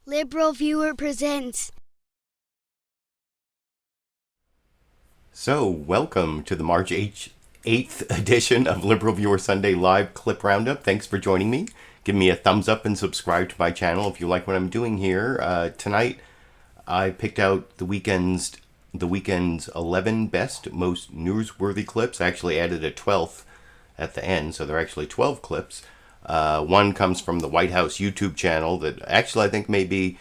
LiberalViewer presents. So, welcome to the March 8th edition of LiberalViewer Sunday Live Clip Roundup. Thanks for joining me. Give me a thumbs up and subscribe to my channel if you like what I'm doing here. Tonight, I picked out the weekend's 11 best, most newsworthy clips. I actually added a 12th at the end, so there are actually 12 clips. One comes from the White House YouTube channel that actually I think may be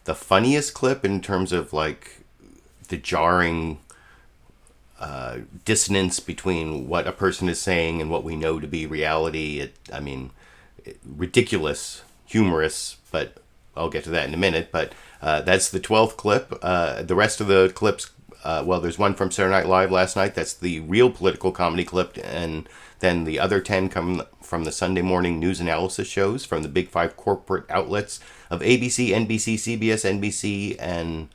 the funniest clip in terms of like the jarring dissonance between what a person is saying and what we know to be reality. Ridiculous, humorous, but I'll get to that in a minute. But that's the 12th clip. The rest of the clips, there's one from Saturday Night Live last night. That's the real political comedy clip. And then the other 10 come from the Sunday morning news analysis shows from the big five corporate outlets of ABC, NBC, CBS, NBC, and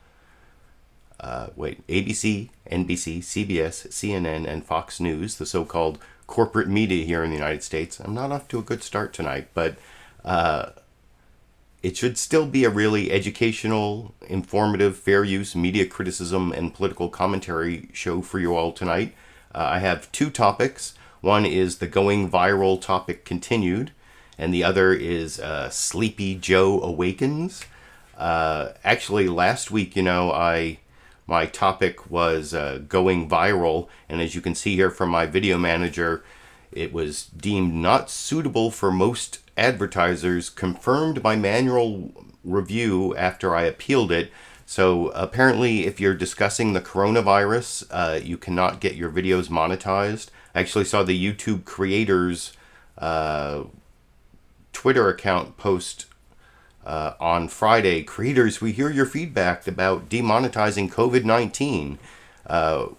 ABC, NBC, CBS, CNN, and Fox News, the so-called corporate media here in the United States. I'm not off to a good start tonight, but it should still be a really educational, informative, fair use media criticism and political commentary show for you all tonight. I have two topics. One is the going viral topic continued, and the other is Sleepy Joe Awakens. Actually, last week, my topic was going viral, and as you can see here from my video manager, it was deemed not suitable for most advertisers, confirmed by manual review after I appealed it. So apparently, if you're discussing the coronavirus, you cannot get your videos monetized. I actually saw the YouTube creators' Twitter account post on Friday, "Creators, we hear your feedback about demonetizing COVID-19.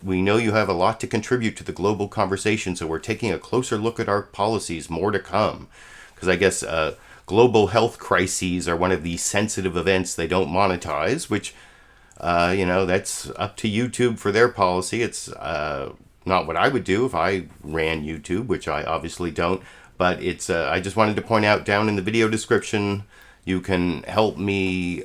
We know you have a lot to contribute to the global conversation, so we're taking a closer look at our policies. More to come." Because I guess global health crises are one of these sensitive events they don't monetize, which, that's up to YouTube for their policy. It's not what I would do if I ran YouTube, which I obviously don't. But it's I just wanted to point out down in the video description, you can help me,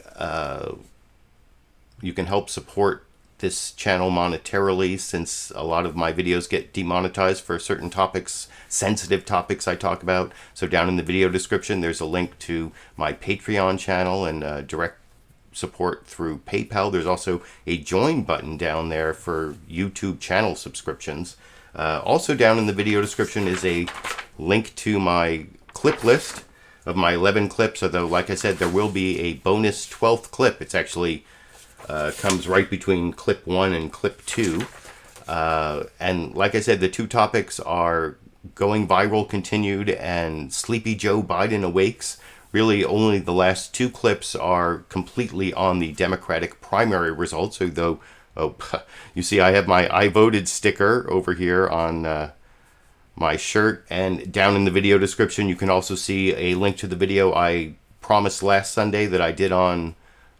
you can help support this channel monetarily, since a lot of my videos get demonetized for certain topics, sensitive topics I talk about. So down in the video description, there's a link to my Patreon channel and direct support through PayPal. There's also a join button down there for YouTube channel subscriptions. Also down in the video description is a link to my clip list of my 11 clips, although like I said, there will be a bonus 12th clip. It's actually comes right between clip 1 and clip 2. And like I said, the two topics are going viral continued and Sleepy Joe Biden awakes. Really, only the last two clips are completely on the Democratic primary results, although, you see I have my I voted sticker over here on my shirt, and down in the video description you can also see a link to the video I promised last Sunday that I did on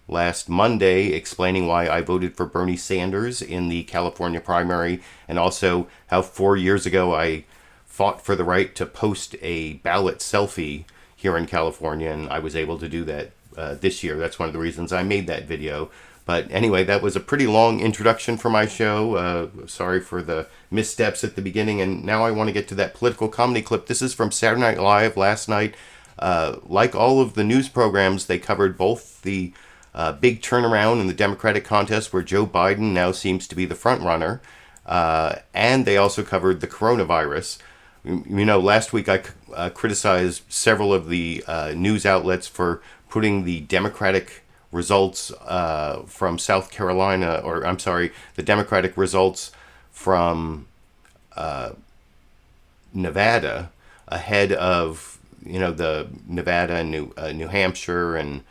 last Monday, explaining why I voted for Bernie Sanders in the California primary, and also how 4 years ago I fought for the right to post a ballot selfie here in California, and I was able to do that this year. That's one of the reasons I made that video. But anyway, that was a pretty long introduction for my show. Sorry for the missteps at the beginning. And now I want to get to that political comedy clip. This is from Saturday Night Live last night. Like all of the news programs, they covered both the big turnaround in the Democratic contest, where Joe Biden now seems to be the front runner, and they also covered the coronavirus. Last week I criticized several of the news outlets for putting the Democratic results from South Carolina, the Democratic results from Nevada ahead of, the Nevada and New Hampshire and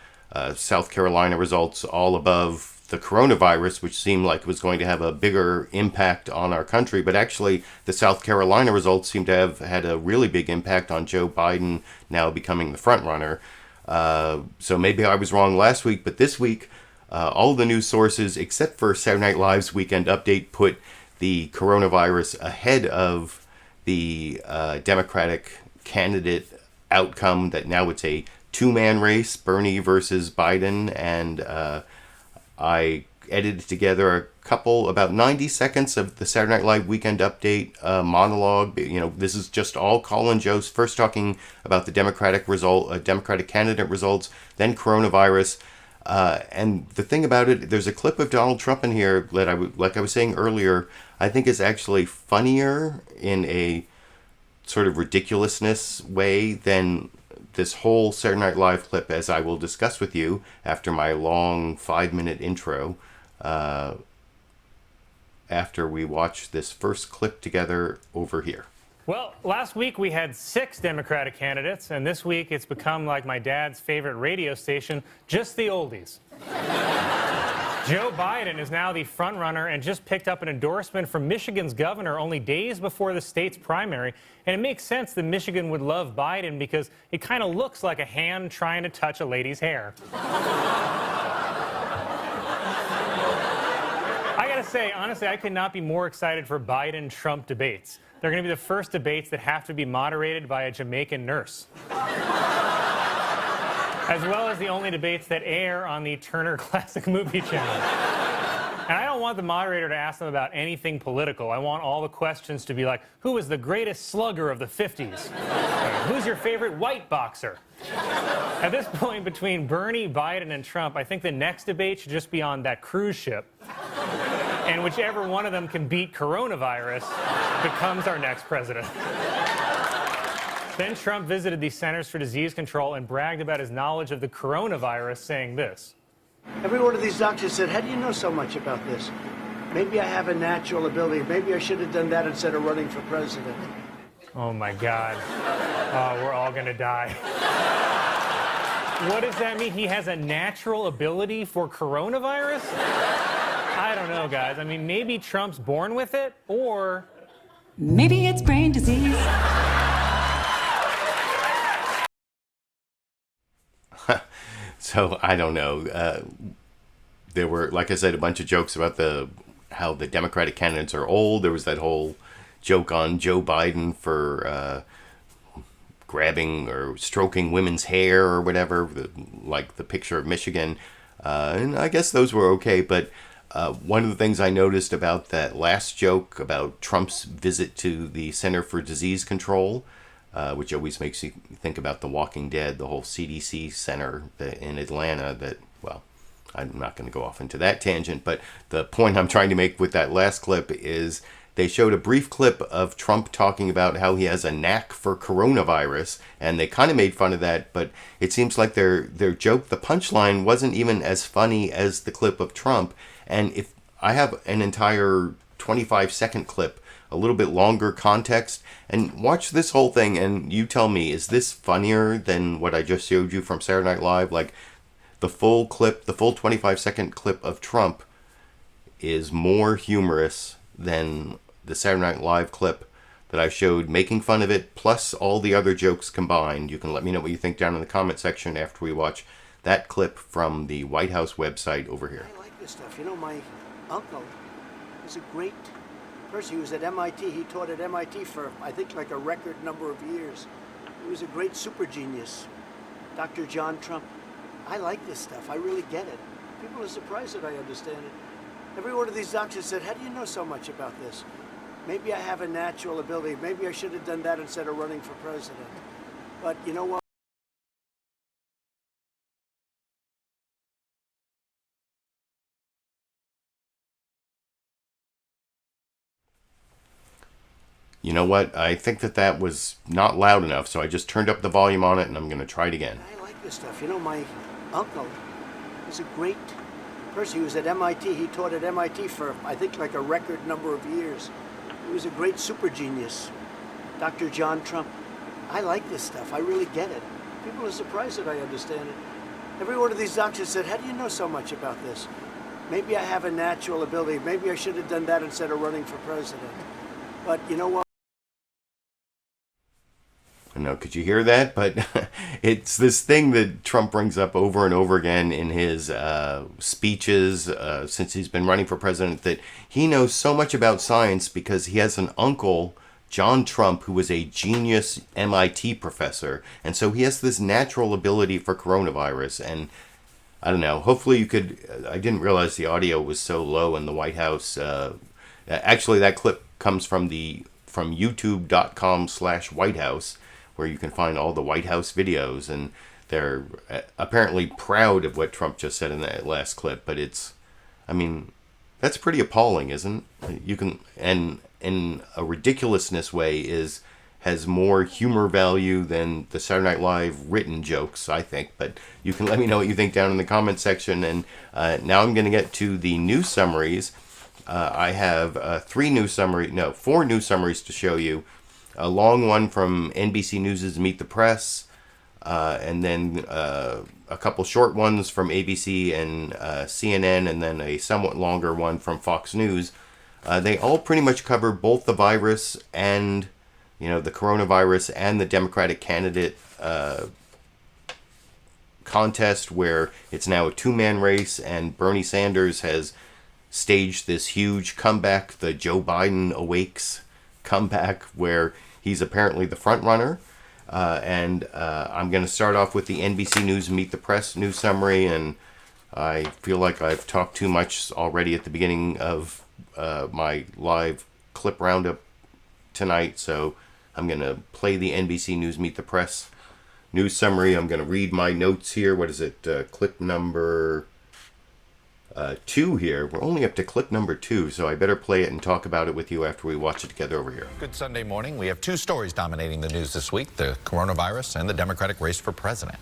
South Carolina results all above the coronavirus, which seemed like it was going to have a bigger impact on our country. But actually, the South Carolina results seem to have had a really big impact on Joe Biden now becoming the front runner. So maybe I was wrong last week, but this week, all the news sources, except for Saturday Night Live's Weekend Update, put the coronavirus ahead of the Democratic candidate outcome, that now it's a two-man race, Bernie versus Biden, and I edited together a couple, about 90 seconds of the Saturday Night Live Weekend Update monologue. This is just all Colin Jost, first talking about the Democratic candidate results, then coronavirus. And the thing about it, there's a clip of Donald Trump in here that like I was saying earlier, I think is actually funnier in a sort of ridiculousness way than this whole Saturday Night Live clip, as I will discuss with you after my long 5-minute intro, after we watch this first clip together over here. Well, last week we had 6 Democratic candidates, and this week it's become like my dad's favorite radio station, just the oldies. Joe Biden is now the frontrunner and just picked up an endorsement from Michigan's governor only days before the state's primary. And it makes sense that Michigan would love Biden because it kind of looks like a hand trying to touch a lady's hair. I gotta say, honestly, I could not be more excited for Biden-Trump debates. They're going to be the first debates that have to be moderated by a Jamaican nurse. As well as the only debates that air on the Turner Classic Movie Channel. And I don't want the moderator to ask them about anything political. I want all the questions to be like, who was the greatest slugger of the 50s? Who's your favorite white boxer? At this point, between Bernie, Biden, and Trump, I think the next debate should just be on that cruise ship. And whichever one of them can beat coronavirus becomes our next president. Then Trump visited the Centers for Disease Control and bragged about his knowledge of the coronavirus, saying this. Every one of these doctors said, how do you know so much about this? Maybe I have a natural ability. Maybe I should have done that instead of running for president. Oh, my God. Oh, we're all going to die. What does that mean? He has a natural ability for coronavirus? I don't know, guys. I mean, maybe Trump's born with it, or... maybe it's brain disease. So I don't know. There were, like I said, a bunch of jokes about how the Democratic candidates are old. There was that whole joke on Joe Biden for grabbing or stroking women's hair or whatever, like the picture of Michigan. And I guess those were okay. But one of the things I noticed about that last joke about Trump's visit to the Center for Disease Control, which always makes you think about The Walking Dead, the whole CDC center in Atlanta that, well, I'm not going to go off into that tangent, but the point I'm trying to make with that last clip is they showed a brief clip of Trump talking about how he has a knack for coronavirus, and they kind of made fun of that, but it seems like their joke, the punchline, wasn't even as funny as the clip of Trump. And if I have an entire 25-second clip, a little bit longer context, and watch this whole thing and you tell me, is this funnier than what I just showed you from Saturday Night Live? Like, the full clip, the full 25-second clip of Trump is more humorous than the Saturday Night Live clip that I showed making fun of it, plus all the other jokes combined. You can let me know what you think down in the comment section after we watch that clip from the White House website over here. I like this stuff. You know, my uncle is a great person. He was at MIT. He taught at MIT for, I think, like a record number of years. He was a great super genius. Dr. John Trump. I like this stuff. I really get it. People are surprised that I understand it. Every one of these doctors said, how do you know so much about this? Maybe I have a natural ability. Maybe I should have done that instead of running for president. But you know what? You know what? I think that was not loud enough, so I just turned up the volume on it, and I'm going to try it again. I like this stuff. You know, my uncle is a great person. He was at MIT. He taught at MIT for, I think, like a record number of years. He was a great super genius. Dr. John Trump. I like this stuff. I really get it. People are surprised that I understand it. Every one of these doctors said, how do you know so much about this? Maybe I have a natural ability. Maybe I should have done that instead of running for president. But you know what? I know, could you hear that? But it's this thing that Trump brings up over and over again in his speeches since he's been running for president, that he knows so much about science because he has an uncle John Trump, who was a genius MIT professor, and so he has this natural ability for coronavirus. And I don't know, hopefully you could, I didn't realize the audio was so low in the White House. Actually, that clip comes from youtube.com/White House, where you can find all the White House videos, and they're apparently proud of what Trump just said in that last clip. But it's, I mean, that's pretty appalling, isn't it? You can, and in a ridiculousness way, has more humor value than the Saturday Night Live written jokes, I think. But you can let me know what you think down in the comment section. And now I'm going to get to the news summaries. I have 4 news summaries to show you. A long one from NBC News' Meet the Press, and then a couple short ones from ABC and CNN, and then a somewhat longer one from Fox News. They all pretty much cover both the virus and, the coronavirus and the Democratic candidate contest, where it's now a 2-man race, and Bernie Sanders has staged this huge comeback, the Joe Biden Awakens comeback, where he's apparently the front runner. And I'm going to start off with the NBC News Meet the Press news summary, and I feel like I've talked too much already at the beginning of my live clip roundup tonight, so I'm going to play the NBC News Meet the Press news summary. I'm going to read my notes here. What is it? Clip number 2 here. We're only up to clip number 2, so I better play it and talk about it with you after we watch it together over here. Good Sunday morning. We have 2 stories dominating the news this week: the coronavirus and the Democratic race for president.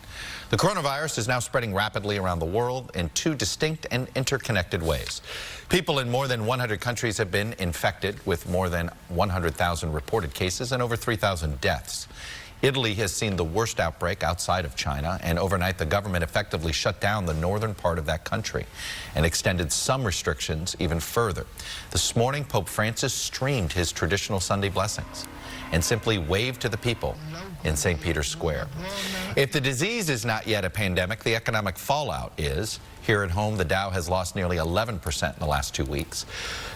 The coronavirus is now spreading rapidly around the world in 2 distinct and interconnected ways. People in more than 100 countries have been infected, with more than 100,000 reported cases and over 3,000 deaths. Italy has seen the worst outbreak outside of China, and overnight the government effectively shut down the northern part of that country and extended some restrictions even further. This morning, Pope Francis streamed his traditional Sunday blessings and simply waved to the people in St. Peter's Square. If the disease is not yet a pandemic, the economic fallout is. Here at home, the Dow has lost nearly 11% in the last 2 weeks.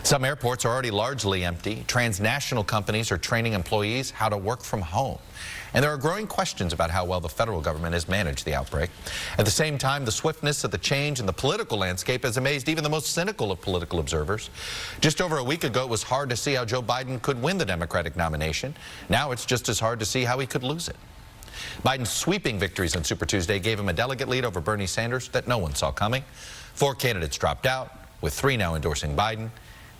Some airports are already largely empty. Transnational companies are training employees how to work from home. And there are growing questions about how well the federal government has managed the outbreak. At the same time, the swiftness of the change in the political landscape has amazed even the most cynical of political observers. Just over a week ago, it was hard to see how Joe Biden could win the Democratic nomination. Now it's just as hard to see how he could lose it. Biden's sweeping victories on Super Tuesday gave him a delegate lead over Bernie Sanders that no one saw coming. 4 candidates dropped out, with 3 now endorsing Biden,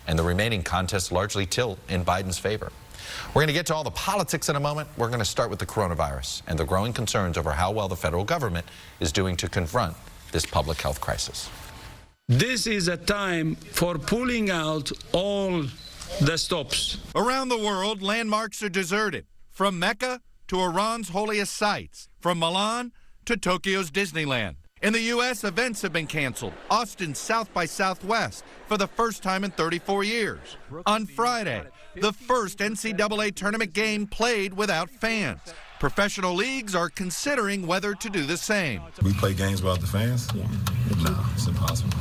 and the remaining contests largely tilt in Biden's favor. We're going to get to all the politics in a moment. We're going to start with the coronavirus and the growing concerns over how well the federal government is doing to confront this public health crisis. This is a time for pulling out all the stops. Around the world, landmarks are deserted, from Mecca to Iran's holiest sites, from Milan to Tokyo's Disneyland. In the U.S., events have been canceled. Austin's South by Southwest for the first time in 34 years. On Friday, the first NCAA tournament game played without fans. Professional leagues are considering whether to do the same. We play games without the fans? Yeah. No, it's impossible.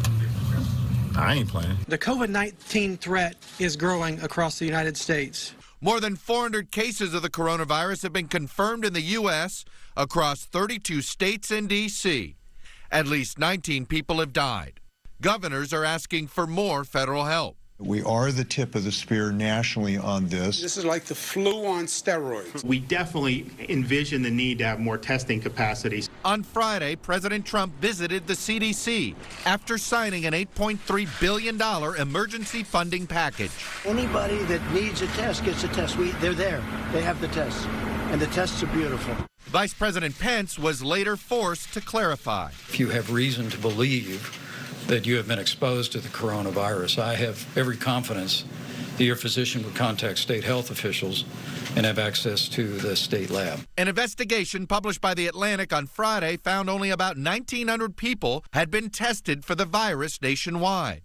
I ain't playing. The COVID-19 threat is growing across the United States. More than 400 cases of the coronavirus have been confirmed in the U.S. across 32 states and D.C. At least 19 people have died. Governors are asking for more federal help. We are the tip of the spear nationally on this. This is like the flu on steroids. We definitely envision the need to have more testing capacities. On Friday, President Trump visited the CDC after signing an $8.3 billion emergency funding package. Anybody that needs a test gets a test. They're there. They have the tests. And the tests are beautiful. Vice President Pence was later forced to clarify. If you have reason to believe that you have been exposed to the coronavirus, I have every confidence that your physician would contact state health officials and have access to the state lab. An investigation published by The Atlantic on Friday found only about 1,900 people had been tested for the virus nationwide.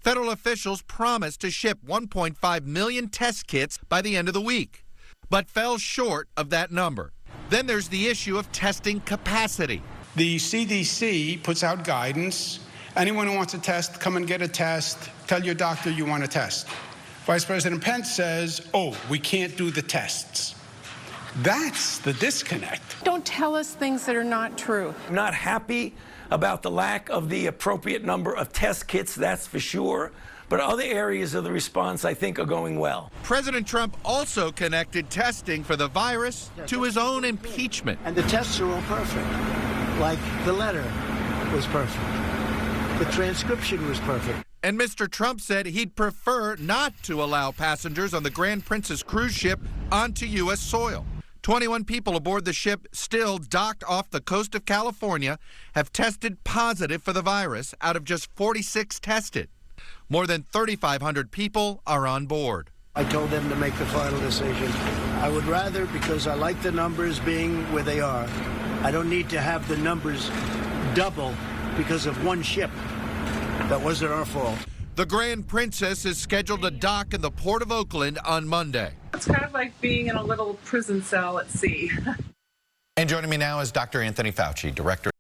Federal officials promised to ship 1.5 million test kits by the end of the week, but fell short of that number. Then there's the issue of testing capacity. The CDC puts out guidance. Anyone who wants a test, come and get a test. Tell your doctor you want a test. Vice President Pence says, oh, we can't do the tests. That's the disconnect. Don't tell us things that are not true. I'm not happy about the lack of the appropriate number of test kits, that's for sure. But other areas of the response, I think, are going well. President Trump also connected testing for the virus to his own impeachment. And the tests are all perfect. Like the letter was perfect. The transcription was perfect. And Mr. Trump said he'd prefer not to allow passengers on the Grand Princess cruise ship onto U.S. soil. 21 people aboard the ship, still docked off the coast of California, have tested positive for the virus out of just 46 tested. More than 3,500 people are on board. I told them to make the final decision. I would rather, because I like the numbers being where they are, I don't need to have the numbers double because of one ship. That wasn't our fault. The Grand Princess is scheduled to dock in the Port of Oakland on Monday. It's kind of like being in a little prison cell at sea. And joining me now is Dr. Anthony Fauci, Director.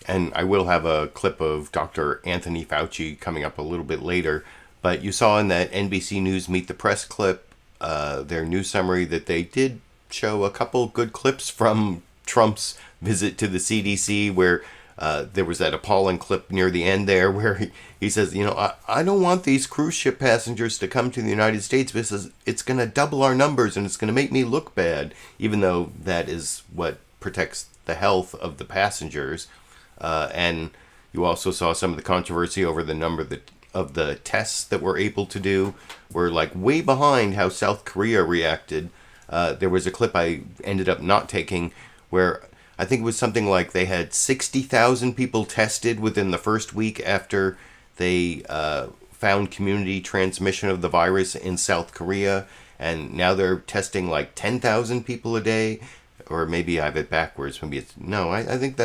And I will have a clip of Dr. Anthony Fauci coming up a little bit later. But you saw in that NBC News Meet the Press clip, their news summary, that they did show a couple good clips from Trump's visit to the CDC, where there was that appalling clip near the end there where he says, you know, I don't want these cruise ship passengers to come to the United States because it's going to double our numbers and it's going to make me look bad, even though that is what protects the health of the passengers. And you also saw some of the controversy over the number of the tests that we're able to do. We're like way behind how South Korea reacted. There was a clip I ended up not taking where I think it was something like they had 60,000 people tested within the first week after they found community transmission of the virus in South Korea. And now they're testing like 10,000 people a day. Or maybe I have it backwards. Maybe it's no. I think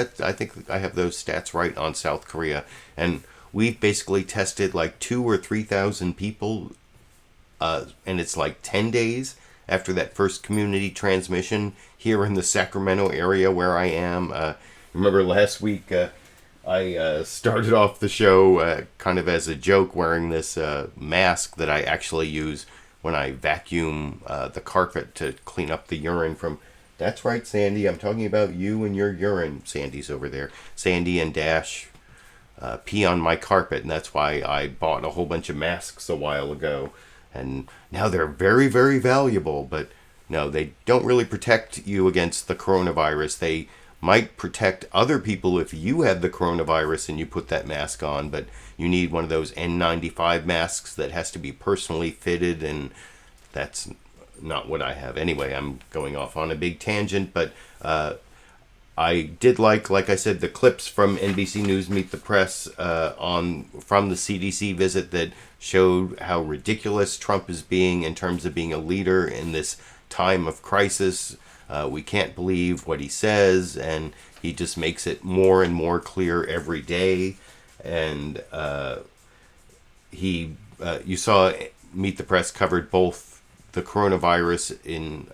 I have those stats right on South Korea, and we've basically tested like 2,000 or 3,000 people, and it's like 10 days after that first community transmission here in the Sacramento area where I am. Remember last week I started off the show kind of as a joke wearing this mask that I actually use when I vacuum the carpet to clean up the urine from. That's right, Sandy. I'm talking about you and your urine. Sandy's over there. Sandy and Dash pee on my carpet, and that's why I bought a whole bunch of masks a while ago. And now they're very, very valuable. But no, they don't really protect you against the coronavirus. They might protect other people if you have the coronavirus and you put that mask on. But you need one of those N95 masks that has to be personally fitted, and that's not what I have. Anyway, I'm going off on a big tangent, but I did like I said, the clips from NBC News Meet the Press from the CDC visit that showed how ridiculous Trump is being in terms of being a leader in this time of crisis. We can't believe what he says, and he just makes it more and more clear every day. And you saw Meet the Press covered both the coronavirus in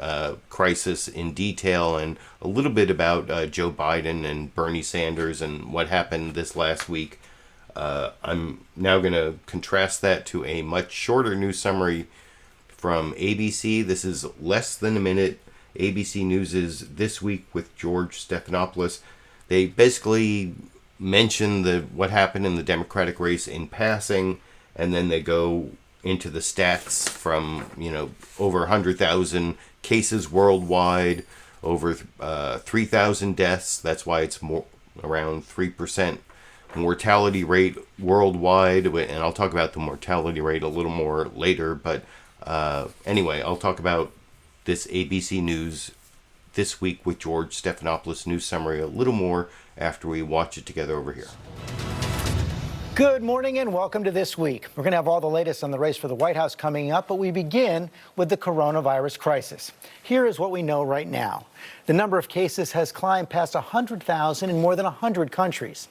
crisis in detail and a little bit about Joe Biden and Bernie Sanders and what happened this last week. I'm now going to contrast that to a much shorter news summary from ABC. This is less than a minute. ABC News is This Week with George Stephanopoulos. They basically mention what happened in the Democratic race in passing, and then they go into the stats from, over 100,000 cases worldwide, over 3,000 deaths. That's why it's more around 3% mortality rate worldwide. And I'll talk about the mortality rate a little more later. But anyway, I'll talk about this ABC News This Week with George Stephanopoulos news summary a little more after we watch it together over here. Good morning and welcome to This Week. We're going to have all the latest on the race for the White House coming up, but we begin with the coronavirus crisis. Here is what we know right now. The number of cases has climbed past 100,000 in more than 100 countries.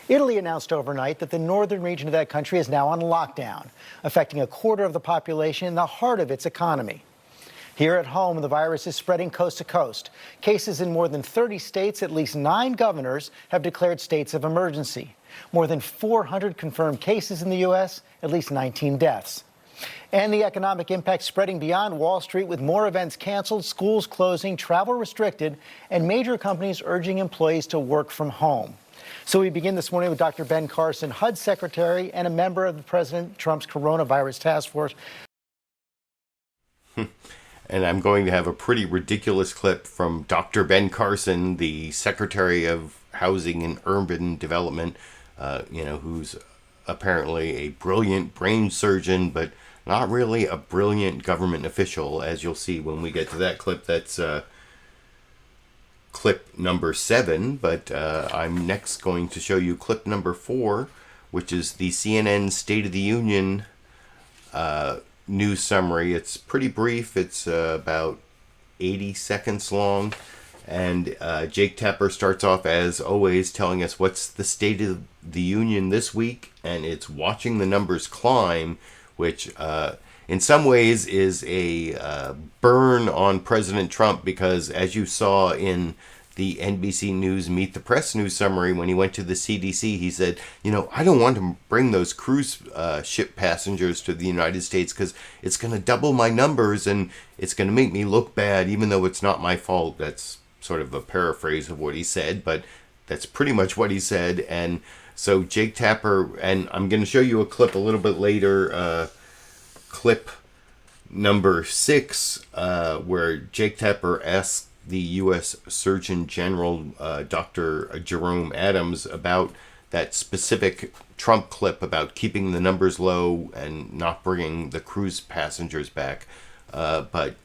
Italy announced overnight that the northern region of that country is now on lockdown, affecting a quarter of the population in the heart of its economy. Here at home, the virus is spreading coast to coast. Cases in more than 30 states, at least 9 governors have declared states of emergency. More than 400 confirmed cases in the U.S., at least 19 deaths. And the economic impact spreading beyond Wall Street with more events canceled, schools closing, travel restricted, and major companies urging employees to work from home. So we begin this morning with Dr. Ben Carson, HUD Secretary and a member of President Trump's coronavirus task force. And I'm going to have a pretty ridiculous clip from Dr. Ben Carson, the Secretary of Housing and Urban Development, who's apparently a brilliant brain surgeon, but not really a brilliant government official, as you'll see when we get to that clip. That's clip number 7, but I'm next going to show you clip number 4, which is the CNN State of the Union news summary. It's pretty brief. It's about 80 seconds long. And Jake Tapper starts off, as always, telling us what's the State of the Union this week. And it's watching the numbers climb, which in some ways is a burn on President Trump, because as you saw in the NBC News Meet the Press news summary, when he went to the CDC, he said, I don't want to bring those cruise ship passengers to the United States because it's going to double my numbers and it's going to make me look bad, even though it's not my fault. That's sort of a paraphrase of what he said, but that's pretty much what he said. And so Jake Tapper, and I'm going to show you a clip a little bit later, clip number 6, where Jake Tapper asks the U.S. Surgeon General, Dr. Jerome Adams, about that specific Trump clip about keeping the numbers low and not bringing the cruise passengers back. But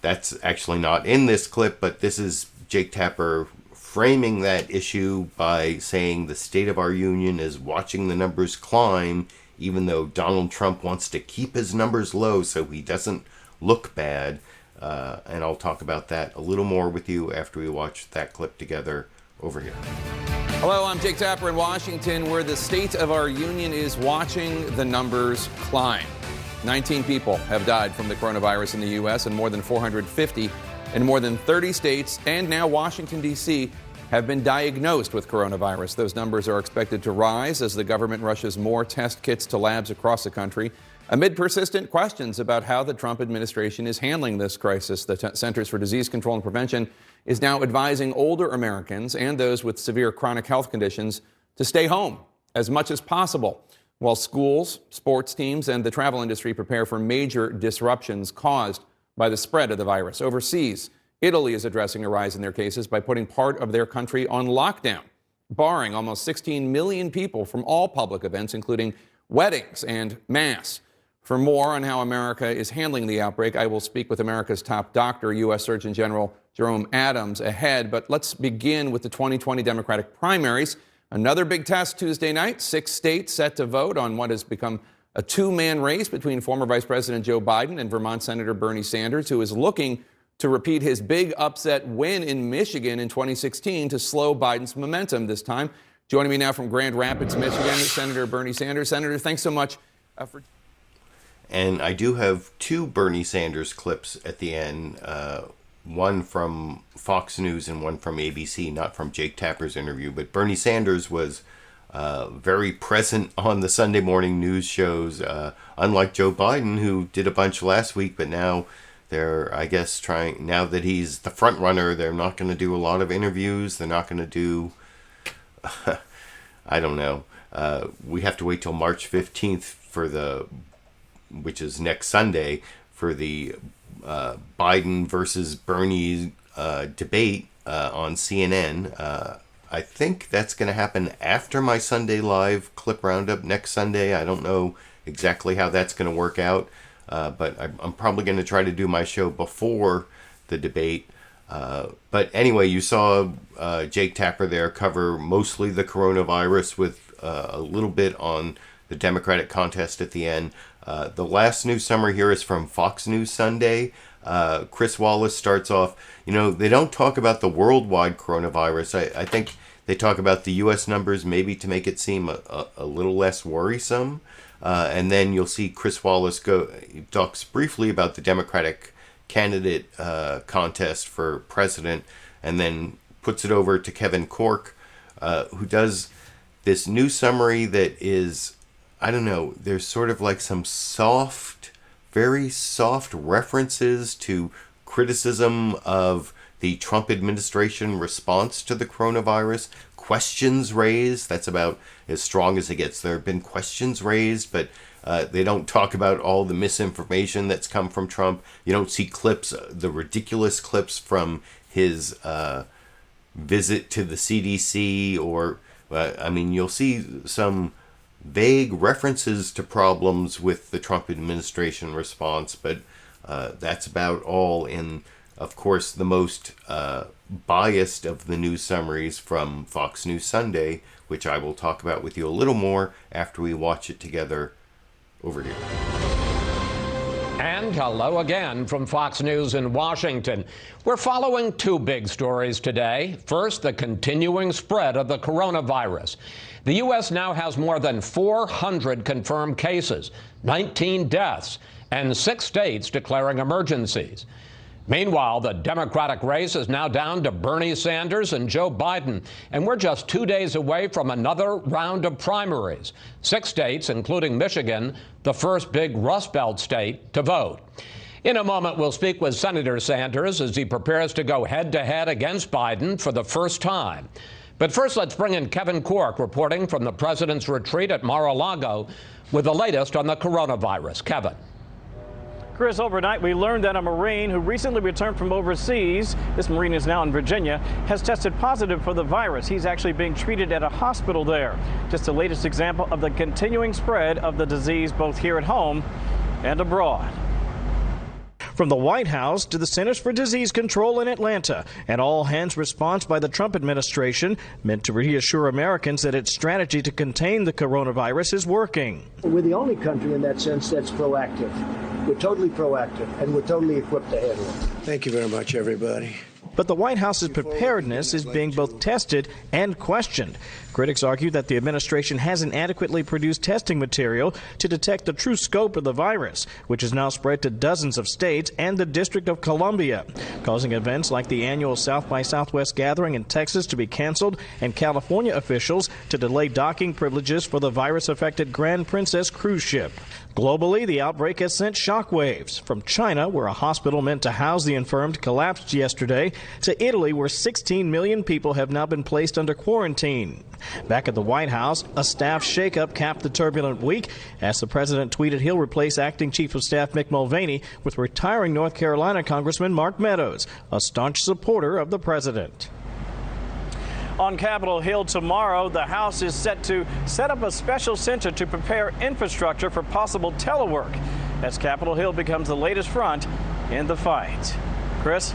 that's actually not in this clip, but this is Jake Tapper framing that issue by saying the state of our union is watching the numbers climb, even though Donald Trump wants to keep his numbers low so he doesn't look bad. And I'll talk about that a little more with you after we watch that clip together over here. Hello, I'm Jake Tapper in Washington, where the state of our union is watching the numbers climb. 19 people have died from the coronavirus in the U.S. and more than 450 in more than 30 states, and now Washington, D.C. have been diagnosed with coronavirus. Those numbers are expected to rise as the government rushes more test kits to labs across the country. Amid persistent questions about how the Trump administration is handling this crisis, the Centers for Disease Control and Prevention is now advising older Americans and those with severe chronic health conditions to stay home as much as possible, while schools, sports teams, and the travel industry prepare for major disruptions caused by the spread of the virus. Overseas, Italy is addressing a rise in their cases by putting part of their country on lockdown, barring almost 16 million people from all public events, including weddings and mass. For more on how America is handling the outbreak, I will speak with America's top doctor, U.S. Surgeon General Jerome Adams, ahead. But let's begin with the 2020 Democratic primaries. Another big test Tuesday night. 6 states set to vote on what has become a 2-man race between former Vice President Joe Biden and Vermont Senator Bernie Sanders, who is looking to repeat his big upset win in Michigan in 2016 to slow Biden's momentum this time. Joining me now from Grand Rapids, Michigan, is Senator Bernie Sanders. Senator, thanks so much for... And I do have 2 Bernie Sanders clips at the end, one from Fox News and one from ABC, not from Jake Tapper's interview. But Bernie Sanders was very present on the Sunday morning news shows, unlike Joe Biden, who did a bunch last week, but now they're, I guess, now that he's the front runner, they're not going to do a lot of interviews. They're not going to do, I don't know. We have to wait till March 15th for which is next Sunday, for the Biden versus Bernie debate on CNN. I think that's going to happen after my Sunday Live clip roundup next Sunday. I don't know exactly how that's going to work out, but I'm probably going to try to do my show before the debate. But anyway, you saw Jake Tapper there cover mostly the coronavirus with a little bit on the Democratic contest at the end. The last news summary here is from Fox News Sunday. Chris Wallace starts off, they don't talk about the worldwide coronavirus. I think they talk about the U.S. numbers maybe to make it seem a little less worrisome. And then you'll see Chris Wallace he talks briefly about the Democratic candidate contest for president, and then puts it over to Kevin Corke, who does this news summary that is, I don't know, there's sort of like some soft, very soft references to criticism of the Trump administration response to the coronavirus, questions raised. That's about as strong as it gets. There have been questions raised, but they don't talk about all the misinformation that's come from Trump. You don't see clips, the ridiculous clips from his visit to the CDC, or, I mean, you'll see some vague references to problems with the Trump administration response, but that's about all. And of course, the most biased of the news summaries from Fox News Sunday, which I will talk about with you a little more after we watch it together over here. And hello again from Fox News in Washington. We're following two big stories today. First, the continuing spread of the coronavirus. The U.S. now has more than 400 confirmed cases, 19 deaths, and 6 states declaring emergencies. Meanwhile, the Democratic race is now down to Bernie Sanders and Joe Biden, and we're just 2 days away from another round of primaries. 6 states, including Michigan, the first big Rust Belt state to vote. In a moment, we'll speak with Senator Sanders as he prepares to go head-to-head against Biden for the first time. But first, let's bring in Kevin Corke, reporting from the president's retreat at Mar-a-Lago with the latest on the coronavirus. Kevin. Chris, overnight we learned that a Marine who recently returned from overseas, this Marine is now in Virginia, has tested positive for the virus. He's actually being treated at a hospital there. Just the latest example of the continuing spread of the disease both here at home and abroad. From the White House to the Centers for Disease Control in Atlanta, an all-hands response by the Trump administration meant to reassure Americans that its strategy to contain the coronavirus is working. We're the only country in that sense that's proactive. We're totally proactive, and we're totally equipped to handle it. Thank you very much, everybody. But the White House's preparedness is being both tested and questioned. Critics argue that the administration hasn't adequately produced testing material to detect the true scope of the virus, which has now spread to dozens of states and the District of Columbia, causing events like the annual South by Southwest gathering in Texas to be canceled and California officials to delay docking privileges for the virus-affected Grand Princess cruise ship. Globally, the outbreak has sent shockwaves. From China, where a hospital meant to house the infirmed collapsed yesterday, to Italy, where 16 million people have now been placed under quarantine. Back at the White House, a staff shakeup capped the turbulent week as the president tweeted he'll replace acting Chief of Staff Mick Mulvaney with retiring North Carolina Congressman Mark Meadows, a staunch supporter of the president. On Capitol Hill tomorrow, the House is set to set up a special center to prepare infrastructure for possible telework as Capitol Hill becomes the latest front in the fight. Chris?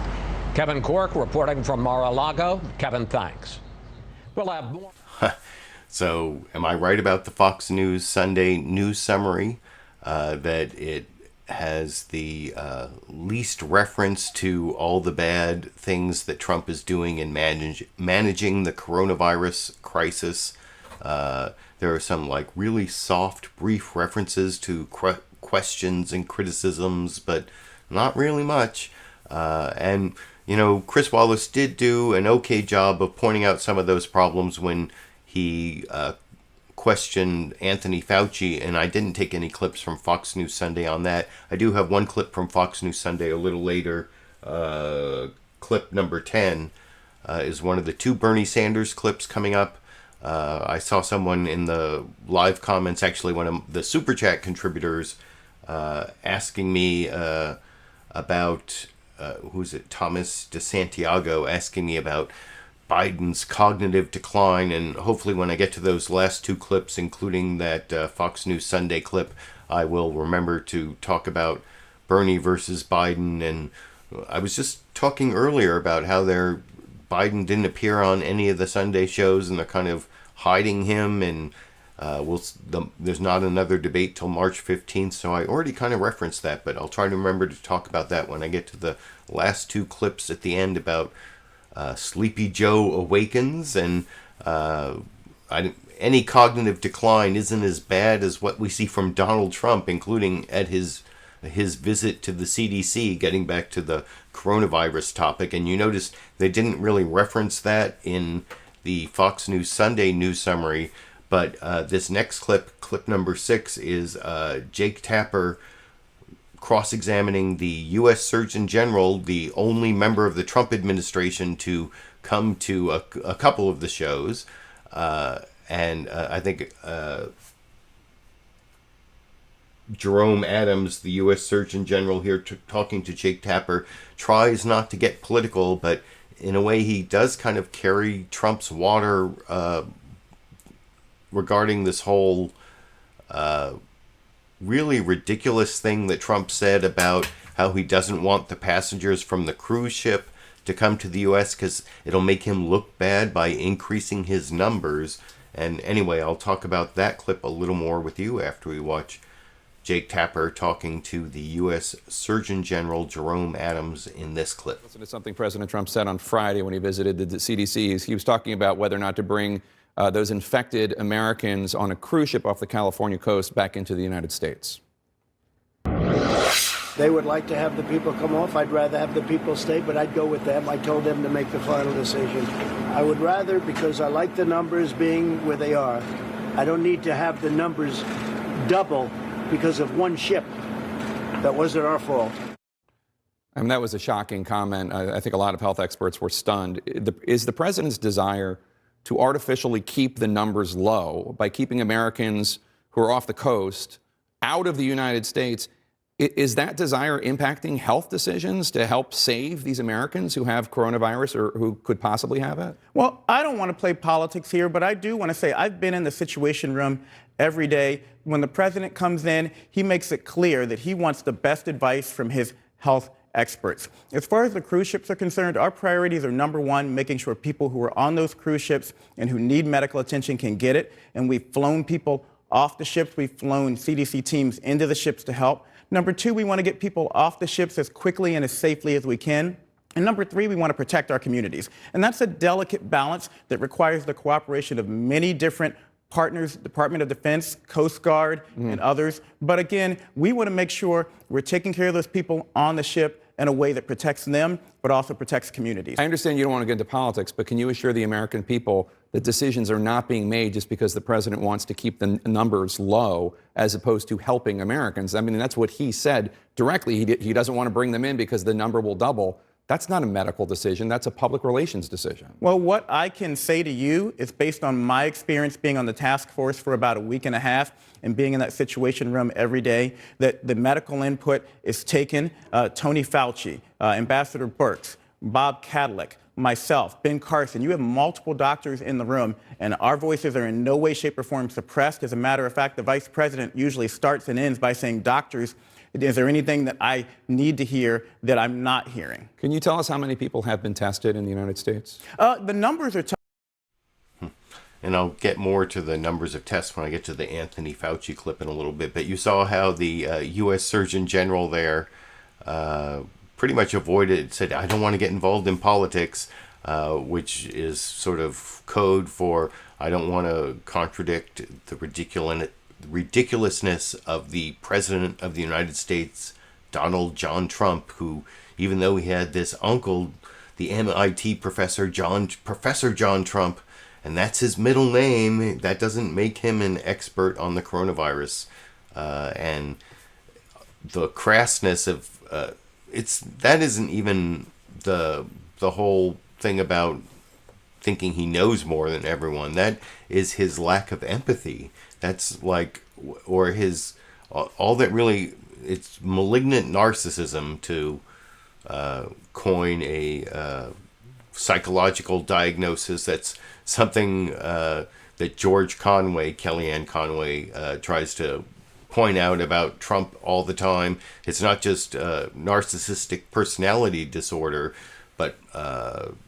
Kevin Corke reporting from Mar-a-Lago. Kevin, thanks. We'll have more. So, am I right about the Fox News Sunday news summary that it has the least reference to all the bad things that Trump is doing in managing the coronavirus crisis? There are some like really soft, brief references to questions and criticisms, but not really much. And, you know, Chris Wallace did do an okay job of pointing out some of those problems when he questioned Anthony Fauci, and I didn't take any clips from Fox News Sunday on that. I do have one clip from Fox News Sunday a little later. Clip number 10 is one of the 2 Bernie Sanders clips coming up. I saw someone in the live comments, actually one of the Super Chat contributors, asking me about, who's it, Thomas DeSantiago, asking me about Biden's cognitive decline, and hopefully when I get to those last 2 clips, including that Fox News Sunday clip, I will remember to talk about Bernie versus Biden. And I was just talking earlier about how Biden didn't appear on any of the Sunday shows, and they're kind of hiding him, and there's not another debate till March 15th, so I already kind of referenced that, but I'll try to remember to talk about that when I get to the last 2 clips at the end about Sleepy Joe Awakens, and any cognitive decline isn't as bad as what we see from Donald Trump, including at his his visit to the CDC, getting back to the coronavirus topic. And you notice they didn't really reference that in the Fox News Sunday news summary. But this next clip number 6, is Jake Tapper cross-examining the U.S. Surgeon General, the only member of the Trump administration to come to a couple of the shows. And I think Jerome Adams, the U.S. Surgeon General here talking to Jake Tapper, tries not to get political, but in a way he does kind of carry Trump's water regarding this whole really ridiculous thing that Trump said about how he doesn't want the passengers from the cruise ship to come to the U.S. because it'll make him look bad by increasing his numbers. And anyway, I'll talk about that clip a little more with you after we watch Jake Tapper talking to the U.S. Surgeon General Jerome Adams in this clip. Listen to something President Trump said on Friday when he visited the CDC. He was talking about whether or not to bring those infected Americans on a cruise ship off the California coast back into the United States. They would like to have the people come off. I'd rather have the people stay, but I'd go with them. I told them to make the final decision. I would rather, because I like the numbers being where they are. I don't need to have the numbers double because of one ship. That wasn't our fault. I mean, that was a shocking comment. I think a lot of health experts were stunned. Is the president's desire to artificially keep the numbers low by keeping Americans who are off the coast out of the United States, is that desire impacting health decisions to help save these Americans who have coronavirus or who could possibly have it? Well, I don't want to play politics here, but I do want to say I've been in the Situation Room every day. When the president comes in, he makes it clear that he wants the best advice from his health experts. As far as the cruise ships are concerned, our priorities are number one, making sure people who are on those cruise ships and who need medical attention can get it. And we've flown people off the ships. We've flown CDC teams into the ships to help. Number two, we want to get people off the ships as quickly and as safely as we can. And number three, we want to protect our communities. And that's a delicate balance that requires the cooperation of many different partners, Department of Defense, Coast Guard, and others. But again, we want to make sure we're taking care of those people on the ship in a way that protects them, but also protects communities. I understand you don't want to get into politics, but can you assure the American people that decisions are not being made just because the president wants to keep the numbers low as opposed to helping Americans? I mean, that's what he said directly. He doesn't want to bring them in because the number will double. That's not a medical decision. That's a public relations decision. Well, what I can say to you is based on my experience being on the task force for about a week and a half and being in that Situation Room every day, that the medical input is taken. Tony Fauci, Ambassador Birx, Bob Kadlec, myself, Ben Carson, you have multiple doctors in the room, and our voices are in no way, shape, or form suppressed. As a matter of fact, the vice president usually starts and ends by saying, doctors, is there anything that I need to hear that I'm not hearing? Can you tell us how many people have been tested in the United States? The numbers are and I'll get more to the numbers of tests when I get to the Anthony Fauci clip in a little bit. But you saw how the U.S. Surgeon General there pretty much avoided, said, I don't want to get involved in politics, which is sort of code for I don't want to contradict the ridiculousness of the President of the United States, Donald John Trump, who, even though he had this uncle, the MIT Professor John Trump, and that's his middle name, that doesn't make him an expert on the coronavirus. And the crassness of that isn't even the whole thing about thinking he knows more than everyone. That is his lack of empathy. That's like, or his all that really, it's malignant narcissism, to coin a psychological diagnosis. That's something that Kellyanne Conway tries to point out about Trump all the time. It's not just narcissistic personality disorder, but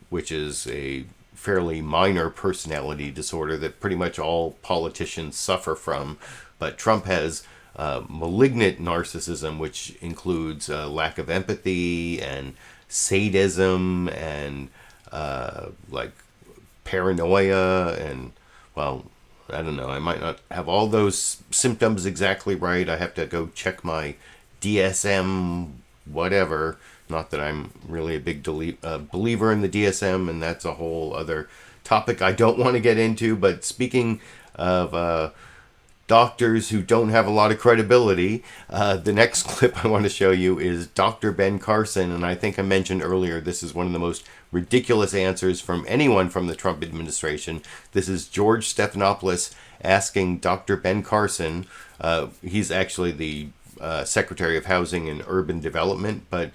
which is a fairly minor personality disorder that pretty much all politicians suffer from. But Trump has malignant narcissism, which includes lack of empathy and sadism and like paranoia and, well, I don't know. I might not have all those symptoms exactly right. I have to go check my DSM whatever. Not that I'm really a big believer in the DSM, and that's a whole other topic I don't want to get into. But speaking of doctors who don't have a lot of credibility, the next clip I want to show you is Dr. Ben Carson, and I think I mentioned earlier this is one of the most ridiculous answers from anyone from the Trump administration. This is George Stephanopoulos asking Dr. Ben Carson, he's actually the Secretary of Housing and Urban Development, but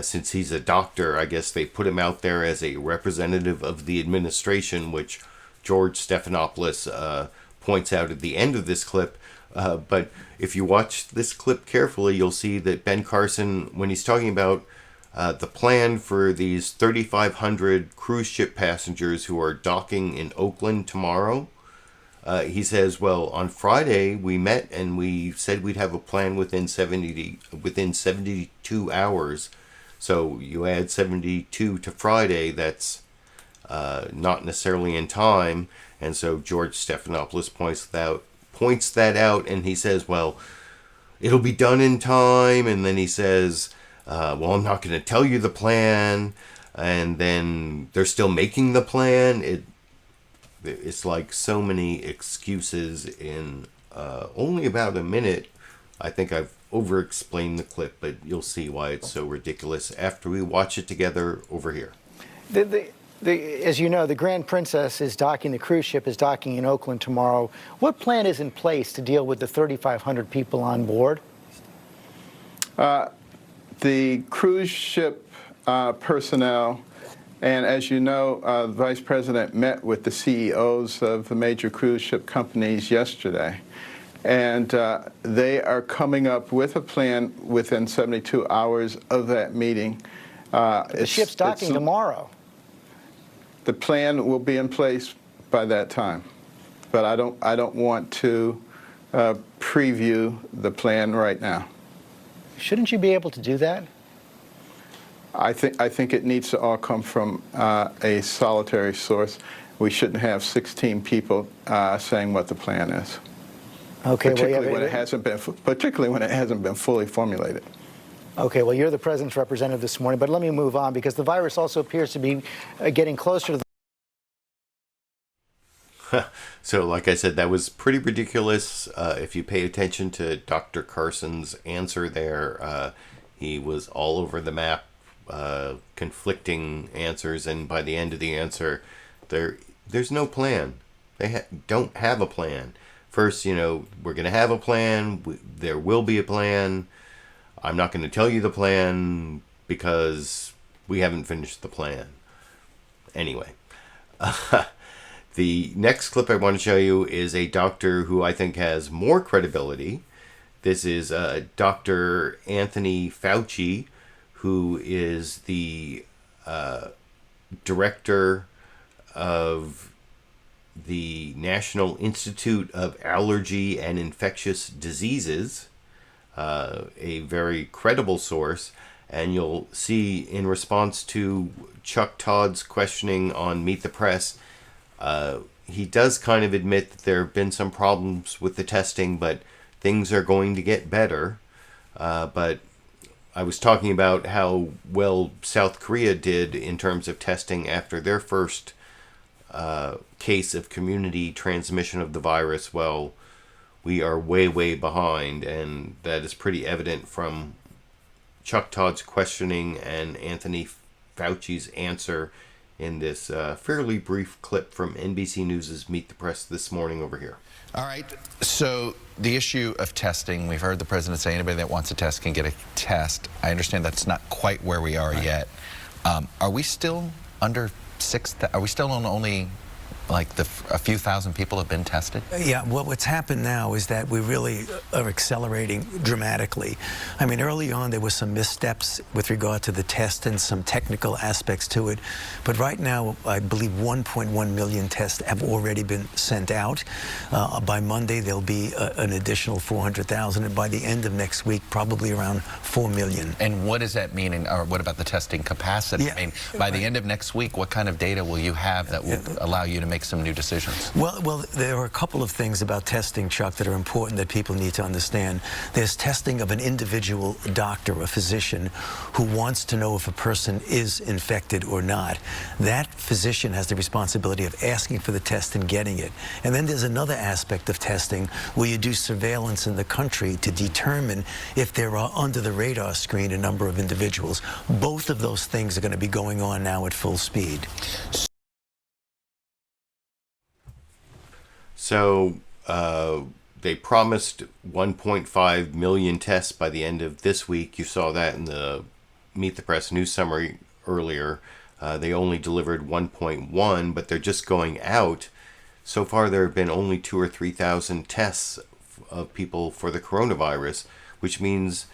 since he's a doctor, I guess they put him out there as a representative of the administration, which George Stephanopoulos points out at the end of this clip. But if you watch this clip carefully, you'll see that Ben Carson, when he's talking about the plan for these 3,500 cruise ship passengers who are docking in Oakland tomorrow, he says, well, on Friday we met and we said we'd have a plan within 72 hours. So you add 72 to Friday, that's not necessarily in time. And so George Stephanopoulos points that out, and he says, well, it'll be done in time. And then he says, well, I'm not going to tell you the plan. And then they're still making the plan. It's like so many excuses in only about a minute. I think I've over-explained the clip, but you'll see why it's so ridiculous after we watch it together over here. As you know, the Grand Princess is docking, the cruise ship is docking in Oakland tomorrow. What plan is in place to deal with the 3,500 people on board? The cruise ship personnel, and as you know, the Vice President met with the CEOs of the major cruise ship companies yesterday. And they are coming up with a plan within 72 hours of that meeting. The ship's docking tomorrow. The plan will be in place by that time, but I don't want to preview the plan right now. Shouldn't you be able to do that? I think it needs to all come from a solitary source. We shouldn't have 16 people saying what the plan is. Okay, particularly when it hasn't been fully formulated. Okay, well, you're the president's representative this morning, but let me move on because the virus also appears to be getting closer to the... So, like I said, that was pretty ridiculous. If you pay attention to Dr. Carson's answer there, he was all over the map, conflicting answers, and by the end of the answer, there's no plan. They don't have a plan. First, we're going to have a plan. There will be a plan. I'm not going to tell you the plan because we haven't finished the plan. Anyway, the next clip I want to show you is a doctor who I think has more credibility. This is Dr. Anthony Fauci, who is the director of the National Institute of Allergy and Infectious Diseases, a very credible source. And you'll see in response to Chuck Todd's questioning on Meet the Press, he does kind of admit that there have been some problems with the testing, but things are going to get better. But I was talking about how well South Korea did in terms of testing after their first case of community transmission of the virus. Well, we are way behind, and that is pretty evident from Chuck Todd's questioning and Anthony Fauci's answer in this fairly brief clip from NBC News' Meet the Press this morning over here. All right, so the issue of testing, we've heard the president say anybody that wants a test can get a test. I understand that's not quite where we are yet. Are we still under 6,000? Are we still on only like a few thousand people have been tested? Yeah, well, what's happened now is that we really are accelerating dramatically. I mean, early on there were some missteps with regard to the test and some technical aspects to it. But right now, I believe 1.1 million tests have already been sent out. By Monday, there'll be an additional 400,000. And by the end of next week, probably around 4 million. And what does that mean? Or what about the testing capacity? Yeah, I mean, by the end of next week, what kind of data will you have that will allow you to make make some new decisions? Well, there are a couple of things about testing, Chuck, that are important that people need to understand. There's testing of an individual doctor, a physician, who wants to know if a person is infected or not. That physician has the responsibility of asking for the test and getting it. And then there's another aspect of testing where you do surveillance in the country to determine if there are under the radar screen a number of individuals. Both of those things are going to be going on now at full speed. So they promised 1.5 million tests by the end of this week. You saw that in the Meet the Press news summary earlier. They only delivered 1.1, but they're just going out. So far, there have been only 2,000 or 3,000 tests of people for the coronavirus, which means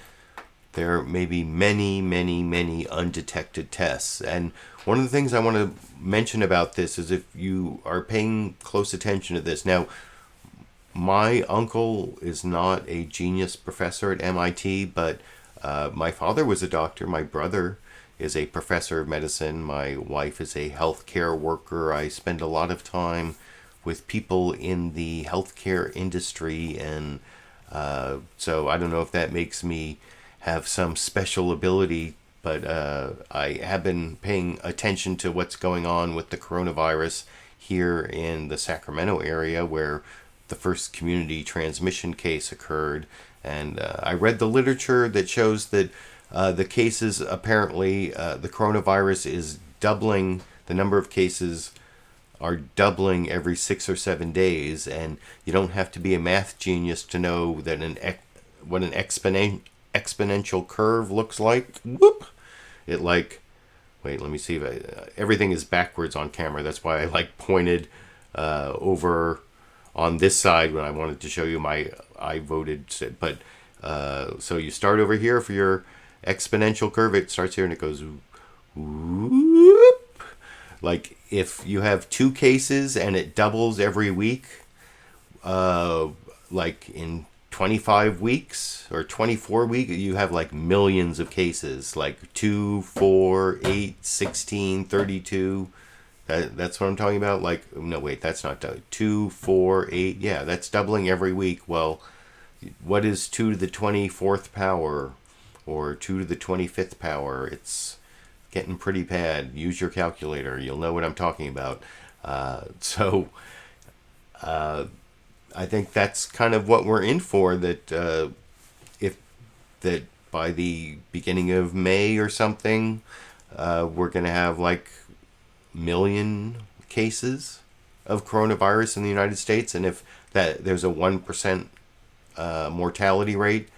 there may be many, many, many undetected tests. And one of the things I want to mention about this is if you are paying close attention to this. Now, my uncle is not a genius professor at MIT, but my father was a doctor. My brother is a professor of medicine. My wife is a healthcare worker. I spend a lot of time with people in the healthcare industry, and so I don't know if that makes me have some special ability, but I have been paying attention to what's going on with the coronavirus here in the Sacramento area, where the first community transmission case occurred. And I read the literature that shows that the cases, apparently, the coronavirus is doubling, the number of cases are doubling every 6 or 7 days, and you don't have to be a math genius to know that what an exponential curve looks like. Whoop! It wait, let me see if everything is backwards on camera. That's why I pointed over on this side when I wanted to show you I voted. But so you start over here for your exponential curve. It starts here and it goes whoop. Like if you have 2 cases and it doubles every week, like in 25 weeks or 24 weeks, you have millions of cases, like 2, 4, 8, 16, 32. That's what I'm talking about. No, wait, that's not 2, 4, 8. Yeah, that's doubling every week. Well, what is 2 to the 24th power or 2 to the 25th power? It's getting pretty bad. Use your calculator. You'll know what I'm talking about. I think that's kind of what we're in for, that that by the beginning of May or something, we're going to have million cases of coronavirus in the United States. And if there's a 1% mortality rate,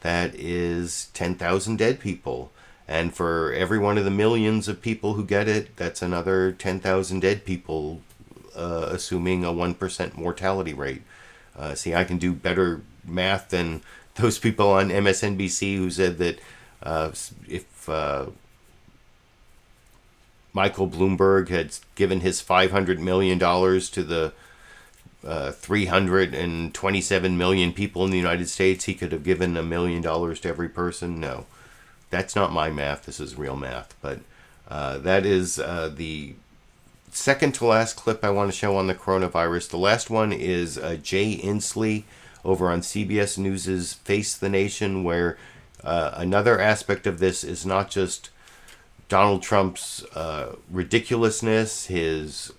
that is 10,000 dead people. And for every one of the millions of people who get it, that's another 10,000 dead people, assuming a 1% mortality rate. See, I can do better math than those people on MSNBC who said that if Michael Bloomberg had given his $500 million to the 327 million people in the United States, he could have given $1 million to every person. No, that's not my math. This is real math. But that is the second to last clip I want to show on the coronavirus. The last one is Jay Inslee over on CBS News' Face the Nation, where another aspect of this is not just Donald Trump's ridiculousness, his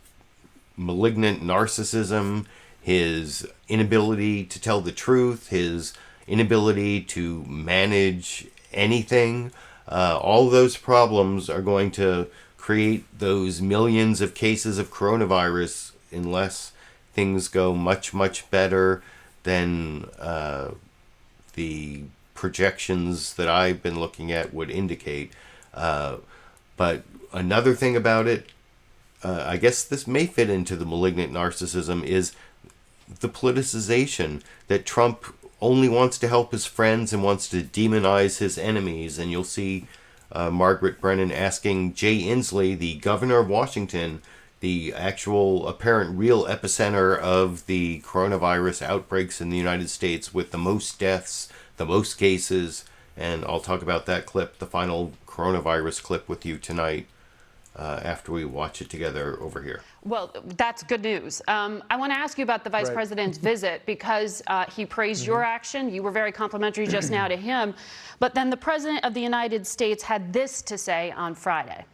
malignant narcissism, his inability to tell the truth, his inability to manage anything. All those problems are going to create those millions of cases of coronavirus unless things go much, much better than the projections that I've been looking at would indicate. But another thing about it, I guess this may fit into the malignant narcissism, is the politicization, that Trump only wants to help his friends and wants to demonize his enemies. And you'll see Margaret Brennan asking Jay Inslee, the governor of Washington, the actual apparent real epicenter of the coronavirus outbreaks in the United States with the most deaths, the most cases, and I'll talk about that clip, the final coronavirus clip, with you tonight. after we watch it together over here. Well, that's good news. I want to ask you about the vice president's visit because he praised your action. You were very complimentary just now to him. But then the president of the United States had this to say on Friday.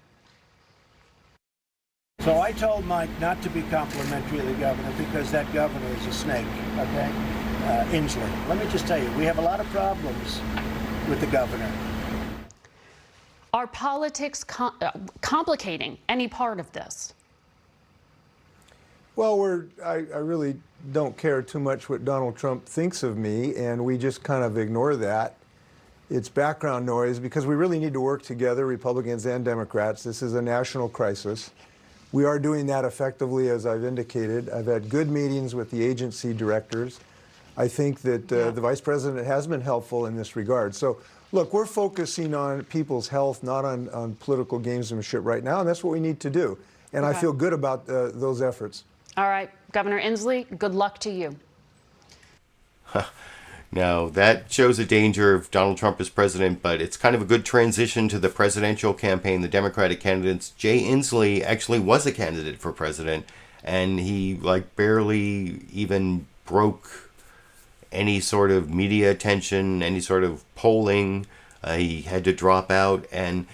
So I told Mike not to be complimentary of the governor because that governor is a snake, okay? Inslee. Let me just tell you, we have a lot of problems with the governor. Are politics complicating any part of this? Well, I really don't care too much what Donald Trump thinks of me, and we just kind of ignore that. It's background noise because we really need to work together, Republicans and Democrats. This is a national crisis. We are doing that effectively, as I've indicated. I've had good meetings with the agency directors. I think that the vice president has been helpful in this regard. So, look, we're focusing on people's health, not on political gamesmanship right now, and that's what we need to do. And I feel good about those efforts. All right, Governor Inslee, good luck to you. Now, that shows a danger of Donald Trump as president, but it's kind of a good transition to the presidential campaign, the Democratic candidates. Jay Inslee actually was a candidate for president, and he barely even broke any sort of media attention, any sort of polling. He had to drop out, and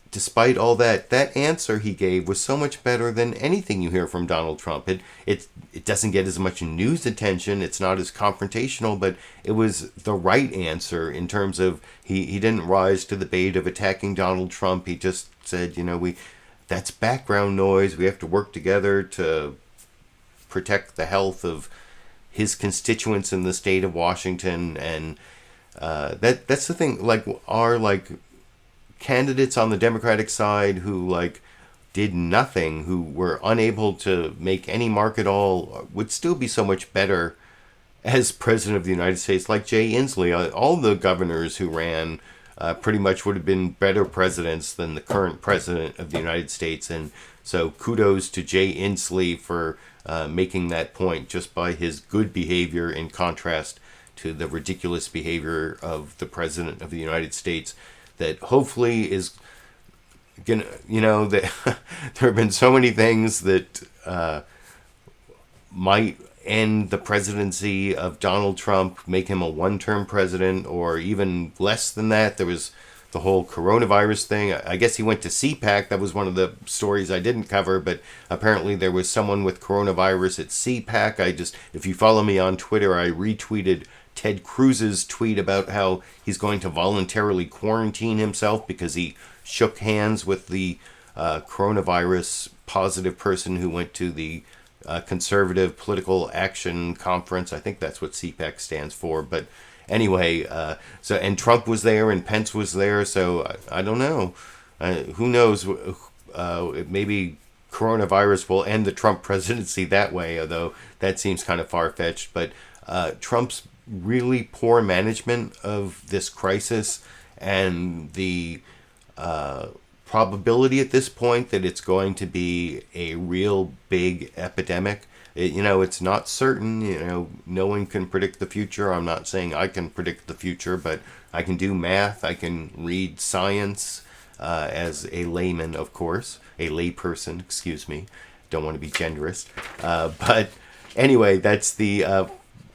despite all that, that answer he gave was so much better than anything you hear from Donald Trump. It doesn't get as much news attention. It's not as confrontational, but it was the right answer in terms of he didn't rise to the bait of attacking Donald Trump. He just said, that's background noise. We have to work together to protect the health of his constituents in the state of Washington. And that's the thing, our candidates on the Democratic side who did nothing, who were unable to make any mark at all, would still be so much better as president of the United States, like Jay Inslee. All the governors who ran pretty much would have been better presidents than the current president of the United States. And so kudos to Jay Inslee for making that point just by his good behavior in contrast to the ridiculous behavior of the president of the United States. That hopefully is gonna, that there have been so many things that might end the presidency of Donald Trump, make him a one-term president, or even less than that. There was the whole coronavirus thing. I guess he went to CPAC. That was one of the stories I didn't cover, but apparently there was someone with coronavirus at CPAC. If you follow me on Twitter, I retweeted Ted Cruz's tweet about how he's going to voluntarily quarantine himself because he shook hands with the coronavirus positive person who went to the Conservative Political Action Conference. I think that's what CPAC stands for. But anyway, and Trump was there and Pence was there. So I don't know. Who knows? Maybe coronavirus will end the Trump presidency that way, although that seems kind of far-fetched. But Trump's really poor management of this crisis and the probability at this point that it's going to be a real big epidemic. It's not certain. No one can predict the future. I'm not saying I can predict the future, but I can do math. I can read science as a layman, of course, a layperson, excuse me. Don't want to be genderist. But anyway, that's the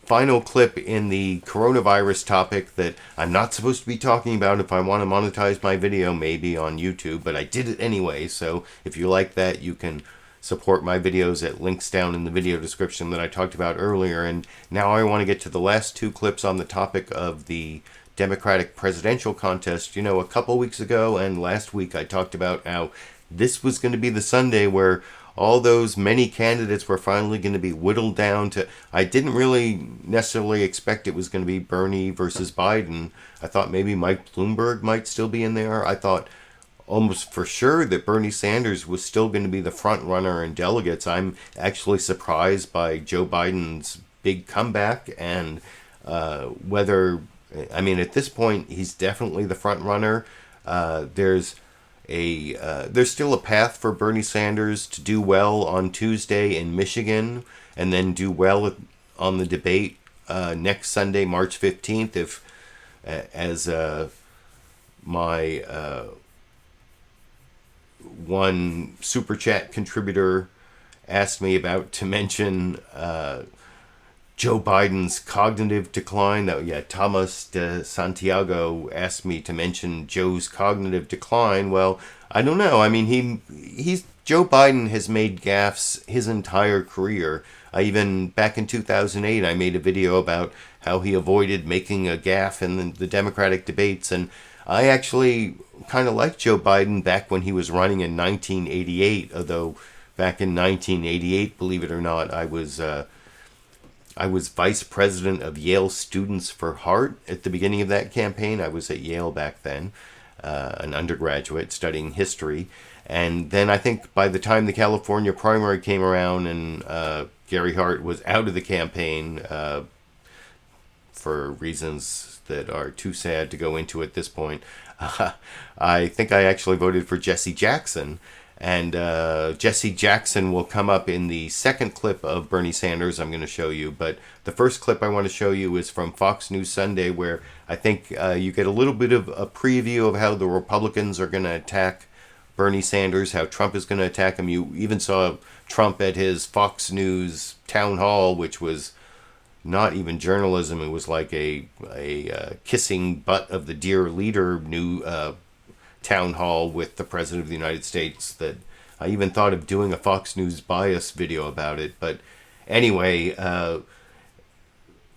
final clip in the coronavirus topic that I'm not supposed to be talking about if I want to monetize my video, maybe on YouTube, but I did it anyway. So if you like that, you can support my videos at links down in the video description that I talked about earlier. And now I want to get to the last two clips on the topic of the Democratic presidential contest. A couple weeks ago and last week I talked about how this was going to be the Sunday where all those many candidates were finally going to be whittled down to... I didn't really necessarily expect it was going to be Bernie versus Biden. I thought maybe Mike Bloomberg might still be in there. I thought almost for sure that Bernie Sanders was still going to be the front runner in delegates. I'm actually surprised by Joe Biden's big comeback and whether... at this point, he's definitely the front runner. There's still a path for Bernie Sanders to do well on Tuesday in Michigan and then do well on the debate next Sunday, March 15th, if, as my one Super Chat contributor asked me to mention Joe Biden's cognitive decline. Thomas de Santiago asked me to mention Joe's cognitive decline. Well, I don't know. I mean, Joe Biden has made gaffes his entire career. Even back in 2008, I made a video about how he avoided making a gaffe in the Democratic debates, and I actually kind of liked Joe Biden back when he was running in 1988, although back in 1988, believe it or not, I was vice president of Yale Students for Heart at the beginning of that campaign. I was at Yale back then, an undergraduate studying history. And then I think by the time the California primary came around and Gary Hart was out of the campaign for reasons that are too sad to go into at this point, I think I actually voted for Jesse Jackson. And Jesse Jackson will come up in the second clip of Bernie Sanders I'm going to show you. But the first clip I want to show you is from Fox News Sunday, where I think you get a little bit of a preview of how the Republicans are going to attack Bernie Sanders, how Trump is going to attack him. You even saw Trump at his Fox News town hall, which was not even journalism. It was like a kissing butt of the dear leader new town hall with the President of the United States, that I even thought of doing a Fox News bias video about it. But anyway,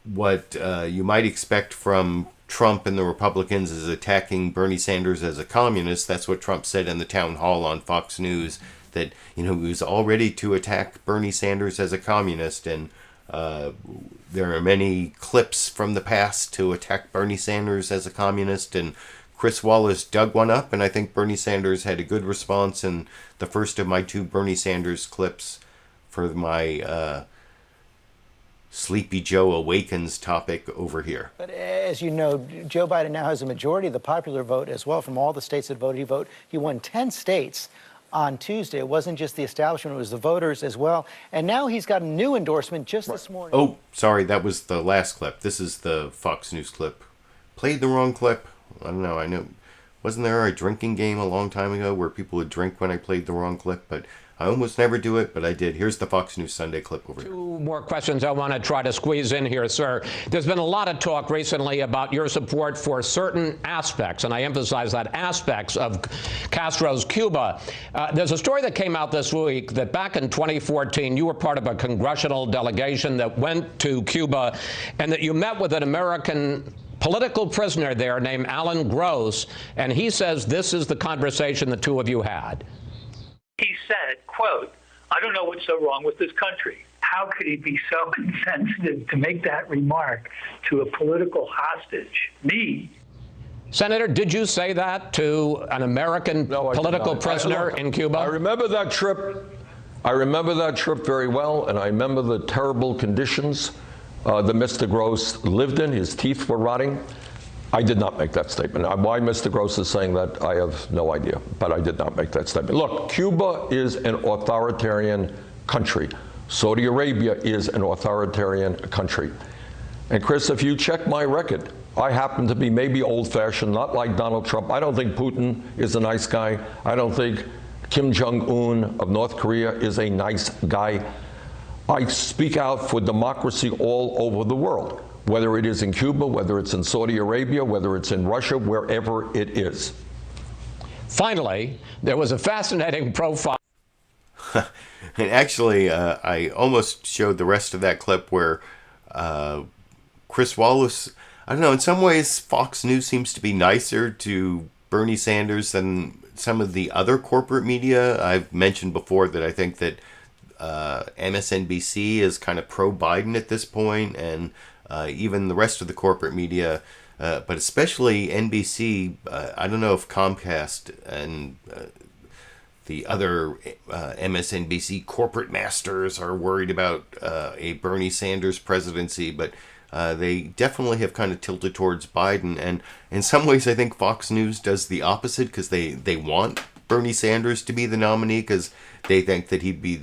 what you might expect from Trump and the Republicans is attacking Bernie Sanders as a communist. That's what Trump said in the town hall on Fox News, that he was all ready to attack Bernie Sanders as a communist. And there are many clips from the past to attack Bernie Sanders as a communist, and Chris Wallace dug one up, and I think Bernie Sanders had a good response in the first of my 2 Bernie Sanders clips for my Sleepy Joe Awakens topic over here. But as you know, Joe Biden now has a majority of the popular vote as well from all the states that voted. He won 10 states on Tuesday. It wasn't just the establishment, it was the voters as well. And now he's got a new endorsement just this morning. Oh, sorry, that was the last clip. This is the Fox News clip. Played the wrong clip. I don't know. I know. Wasn't there a drinking game a long time ago where people would drink when I played the wrong clip? But I almost never do it, but I did. Here's the Fox News Sunday clip over here. 2 more questions I want to try to squeeze in here, sir. There's been a lot of talk recently about your support for certain aspects, and I emphasize that, aspects of Castro's Cuba. There's a story that came out this week that back in 2014, you were part of a congressional delegation that went to Cuba, and that you met with an American political prisoner there named Alan Gross, and he says this is the conversation the 2 of you had. He said, quote, "I don't know what's so wrong with this country." How could he be so insensitive to make that remark to a political hostage? Me? Senator, did you say that to an American political prisoner in Cuba? I remember that trip. I remember that trip very well, and I remember the terrible conditions that Mr. Gross lived in. His teeth were rotting. I did not make that statement. Why Mr. Gross is saying that, I have no idea, but I did not make that statement. Look, Cuba is an authoritarian country. Saudi Arabia is an authoritarian country. And Chris, if you check my record, I happen to be maybe old-fashioned, not like Donald Trump. I don't think Putin is a nice guy. I don't think Kim Jong-un of North Korea is a nice guy. I speak out for democracy all over the world, whether it is in Cuba, whether it's in Saudi Arabia, whether it's in Russia, wherever it is. Finally, there was a fascinating profile. And actually, I almost showed the rest of that clip where Chris Wallace, I don't know, in some ways Fox News seems to be nicer to Bernie Sanders than some of the other corporate media. I've mentioned before that I think that MSNBC is kind of pro-Biden at this point, and even the rest of the corporate media, but especially NBC. I don't know if Comcast and the other MSNBC corporate masters are worried about a Bernie Sanders presidency, but they definitely have kind of tilted towards Biden. And in some ways, I think Fox News does the opposite, because they want Bernie Sanders to be the nominee, because they think that he'd be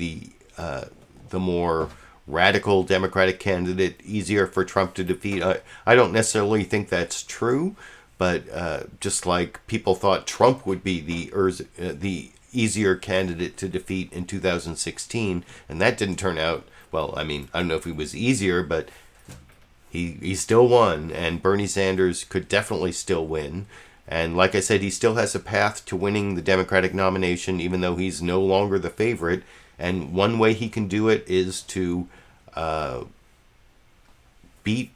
the more radical Democratic candidate, easier for Trump to defeat. I don't necessarily think that's true, but just like people thought Trump would be the easier candidate to defeat in 2016, and that didn't turn out well. I mean, I don't know if he was easier, but he still won, and Bernie Sanders could definitely still win. And like I said, he still has a path to winning the Democratic nomination, even though he's no longer the favorite. And one way he can do it is to beat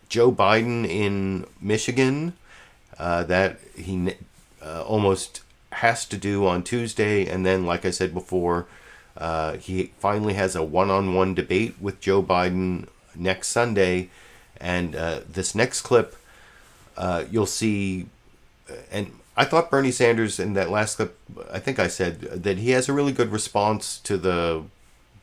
Joe Biden in Michigan, that he almost has to do on Tuesday. And then, like I said before, he finally has a one-on-one debate with Joe Biden next Sunday. And this next clip, you'll see, and I thought Bernie Sanders in that last clip, I think I said that he has a really good response to the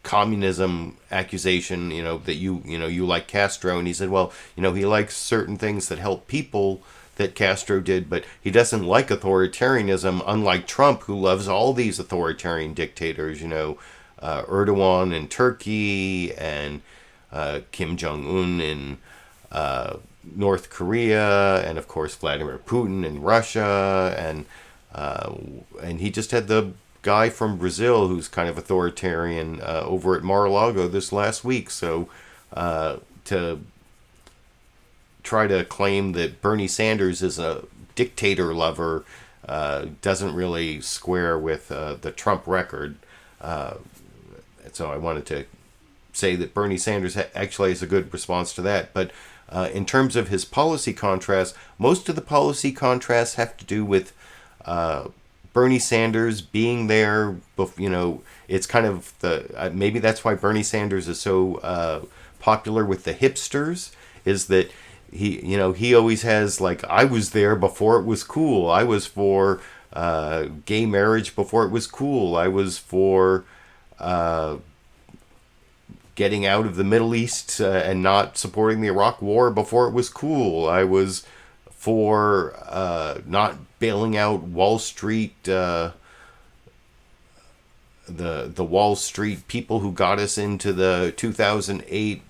communism accusation, that you like Castro. And he said, well, he likes certain things that help people that Castro did, but he doesn't like authoritarianism, unlike Trump, who loves all these authoritarian dictators, Erdogan in Turkey and Kim Jong-un in North Korea, and of course Vladimir Putin in Russia, and he just had the guy from Brazil who's kind of authoritarian over at Mar-a-Lago this last week. So to try to claim that Bernie Sanders is a dictator lover doesn't really square with the Trump record. So I wanted to say that Bernie Sanders actually has a good response to that. But in terms of his policy contrasts, most of the policy contrasts have to do with Bernie Sanders being there. It's kind of maybe that's why Bernie Sanders is so popular with the hipsters, is that he always has, like, I was there before it was cool. I was for gay marriage before it was cool. I was for getting out of the Middle East and not supporting the Iraq War before it was cool. I was for not bailing out Wall Street, the Wall Street people who got us into the 2008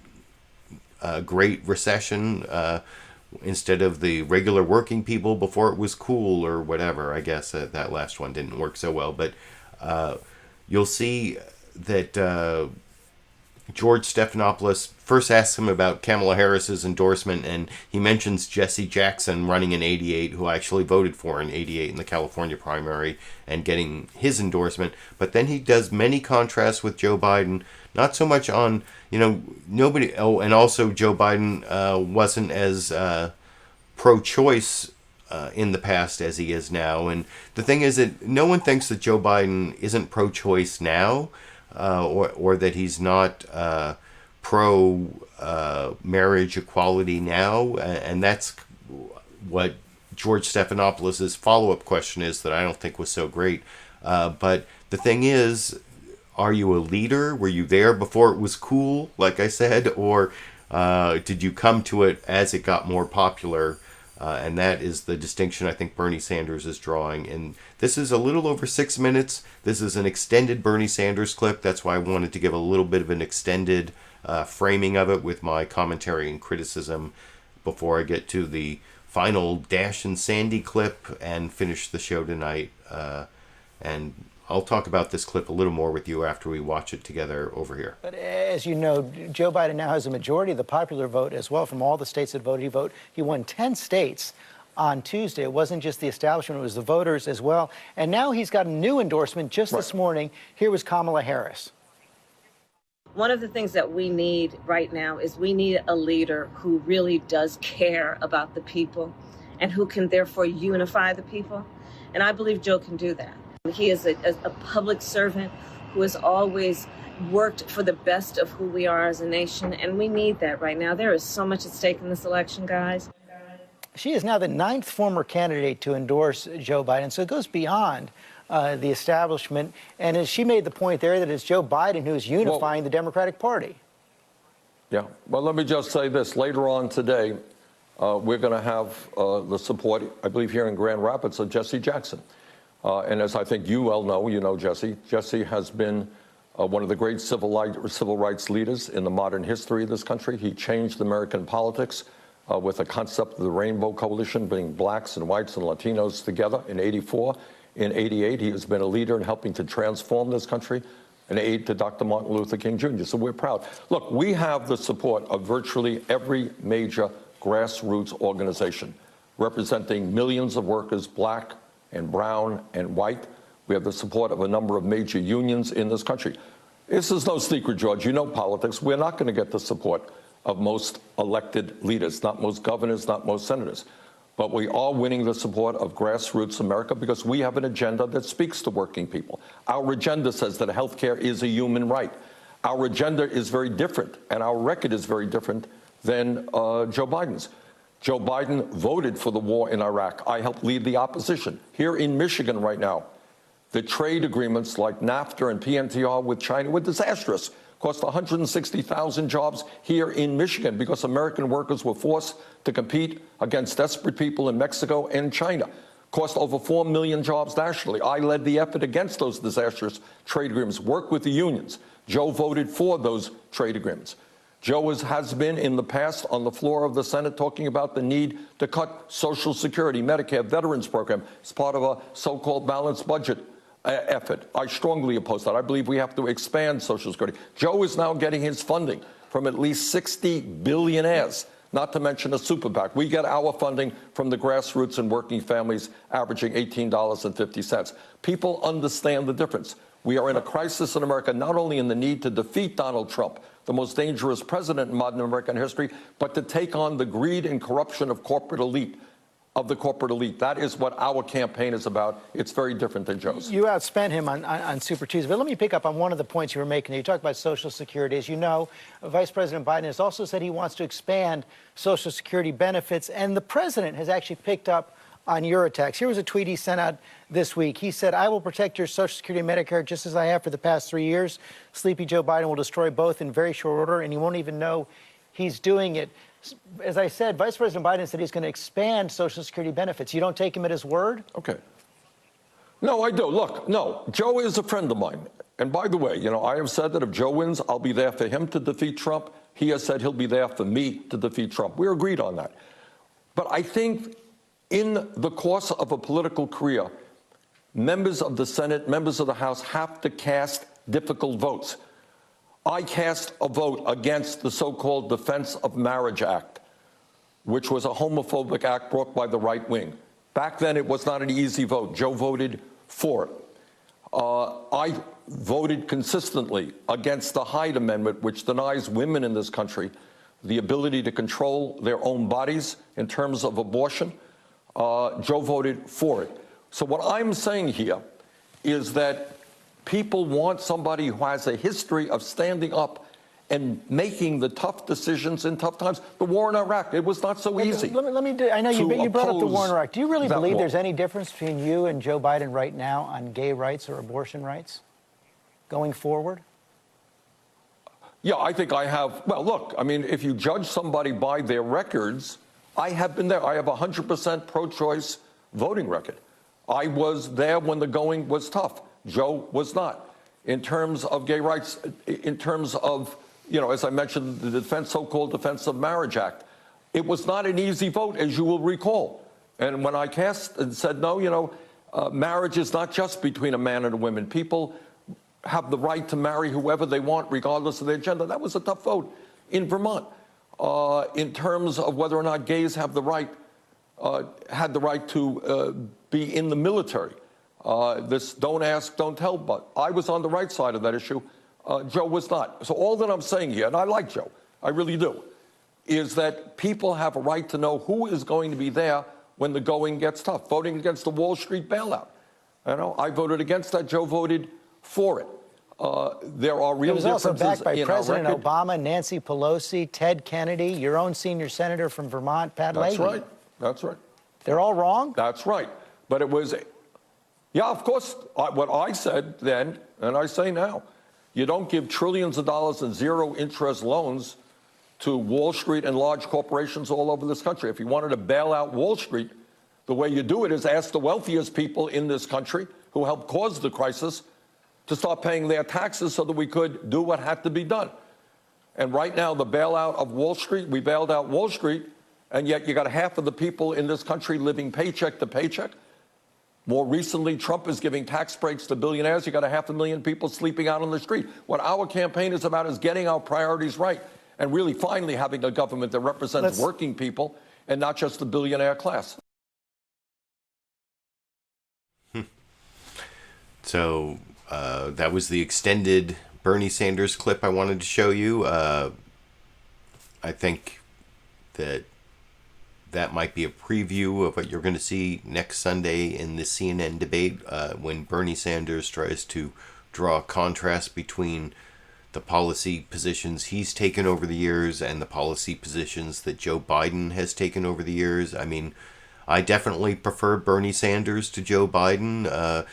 Great Recession, instead of the regular working people before it was cool, or whatever. I guess that last one didn't work so well, but you'll see that George Stephanopoulos first asks him about Kamala Harris's endorsement, and he mentions Jesse Jackson running in '88, who I actually voted for in '88 in the California primary, and getting his endorsement. But then he does many contrasts with Joe Biden, not so much on, nobody. Oh, and also Joe Biden wasn't as pro-choice in the past as he is now. And the thing is that no one thinks that Joe Biden isn't pro-choice now. Or that he's not pro-marriage equality now. And that's what George Stephanopoulos' follow-up question is, that I don't think was so great. But the thing is, are you a leader? Were you there before it was cool, like I said? Or did you come to it as it got more popular? And that is the distinction I think Bernie Sanders is drawing. And this is a little over 6 minutes. This is an extended Bernie Sanders clip. That's why I wanted to give a little bit of an extended framing of it with my commentary and criticism before I get to the final Dash and Sandy clip and finish the show tonight. And I'll talk about this clip a little more with you after we watch it together over here. But as you know, Joe Biden now has a majority of the popular vote as well from all the states that voted. He won 10 states on Tuesday. It wasn't just the establishment, it was the voters as well. And now he's got a new endorsement just this morning. Here was Kamala Harris. One of the things that we need right now is we need a leader who really does care about the people and who can therefore unify the people. And I believe Joe can do that. He is a public servant who has always worked for the best of who we are as a nation, and we need that right now. There is so much at stake in this election, guys. She is now the 9th former candidate to endorse Joe Biden, so it goes beyond the establishment. And as she made the point there that it's Joe Biden who is unifying the Democratic Party. Yeah, well, let me just say this. Later on today, we're going to have the support, I believe, here in Grand Rapids of Jesse Jackson. And as I think you well know, you know Jesse. Jesse has been one of the great civil rights leaders in the modern history of this country. He changed American politics with the concept of the Rainbow Coalition, bringing blacks and whites and Latinos together in '84. in '88. He has been a leader in helping to transform this country, an aide to Dr. Martin Luther King Jr. So we're proud. Look, we have the support of virtually every major grassroots organization representing millions of workers, black and brown and white. We have the support of a number of major unions in this country. This is no secret, George. You know politics. We're not going to get the support of most elected leaders, not most governors, not most senators. But we are winning the support of grassroots America because we have an agenda that speaks to working people. Our agenda says that health care is a human right. Our agenda is very different, and our record is very different than Joe Biden's. Joe Biden voted for the war in Iraq. I helped lead the opposition. Here in Michigan right now, the trade agreements like NAFTA and PNTR with China were disastrous. Cost 160,000 jobs here in Michigan because American workers were forced to compete against desperate people in Mexico and China. Cost over 4 million jobs nationally. I led the effort against those disastrous trade agreements, worked with the unions. Joe voted for those trade agreements. Joe has been in the past on the floor of the Senate talking about the need to cut Social Security, Medicare, Veterans Program as part of a so-called balanced budget effort. I strongly oppose that. I believe we have to expand Social Security. Joe is now getting his funding from at least 60 billionaires, not to mention a super PAC. We get our funding from the grassroots and working families, averaging $18.50. People understand the difference. We are in a crisis in America, not only in the need to defeat Donald Trump, the most dangerous president in modern American history, but to take on the greed and corruption of the corporate elite. That is what our campaign is about. It's very different than Joe's. You outspent him on Super Tuesday. But let me pick up on one of the points you were making. You talked about Social Security. As you know, Vice President Biden has also said he wants to expand Social Security benefits, and the president has actually picked up on your attacks. Here was a tweet he sent out this week. He said, "I will protect your Social Security and Medicare just as I have for the past 3 years. Sleepy Joe Biden will destroy both in very short order, and he won't even know he's doing it." As I said, Vice President Biden said he's going to expand Social Security benefits. You don't take him at his word? Okay. No, I do. Look, no, Joe is a friend of mine. And by the way, you know, I have said that if Joe wins, I'll be there for him to defeat Trump. He has said he'll be there for me to defeat Trump. We're agreed on that. But I think in the course of a political career, members of the Senate, members of the House have to cast difficult votes. I cast a vote against the so-called Defense of Marriage Act, which was a homophobic act brought by the right wing. Back then, it was not an easy vote. Joe voted for it. I voted consistently against the Hyde Amendment, which denies women in this country the ability to control their own bodies in terms of abortion. Joe voted for it. So what I'm saying here is that people want somebody who has a history of standing up and making the tough decisions in tough times. The war in Iraq, it was not so easy. I know you brought up the war in Iraq. Do you really believe there's any difference between you and Joe Biden right now on gay rights or abortion rights going forward? Yeah, I think I have. Well, look, I mean, if you judge somebody by their records, I have been there. I have a 100% pro-choice voting record. I was there when the going was tough. Joe was not. In terms of gay rights, in terms of, you know, as I mentioned, the so-called Defense of Marriage Act, it was not an easy vote, as you will recall. And when I cast and said, no, you know, marriage is not just between a man and a woman. People have the right to marry whoever they want, regardless of their gender. That was a tough vote in Vermont. In terms of whether or not gays have the right, had the right to be in the military. This don't ask, don't tell, but I was on the right side of that issue. Joe was not. So all that I'm saying here, and I like Joe, I really do, is that people have a right to know who is going to be there when the going gets tough. Voting against the Wall Street bailout. You know, I voted against that. Joe voted for it. There are real differences. It was also backed by President Obama, Nancy Pelosi, Ted Kennedy, your own senior senator from Vermont, Pat Leahy. That's right. That's right. They're all wrong? That's right. But it was, yeah, of course, what I said then, and I say now, you don't give trillions of dollars in zero-interest loans to Wall Street and large corporations all over this country. If you wanted to bail out Wall Street, the way you do it is ask the wealthiest people in this country who helped cause the crisis to start paying their taxes so that we could do what had to be done. And right now, the bailout of Wall Street, we bailed out Wall Street, and yet you got half of the people in this country living paycheck to paycheck. More recently, Trump is giving tax breaks to billionaires. You got 500,000 people sleeping out on the street. What our campaign is about is getting our priorities right and really finally having a government that represents working people and not just the billionaire class. So that was the extended Bernie Sanders clip I wanted to show you. I think that might be a preview of what you're going to see next Sunday in the CNN debate when Bernie Sanders tries to draw a contrast between the policy positions he's taken over the years and the policy positions that Joe Biden has taken over the years. I mean, I definitely prefer Bernie Sanders to Joe Biden.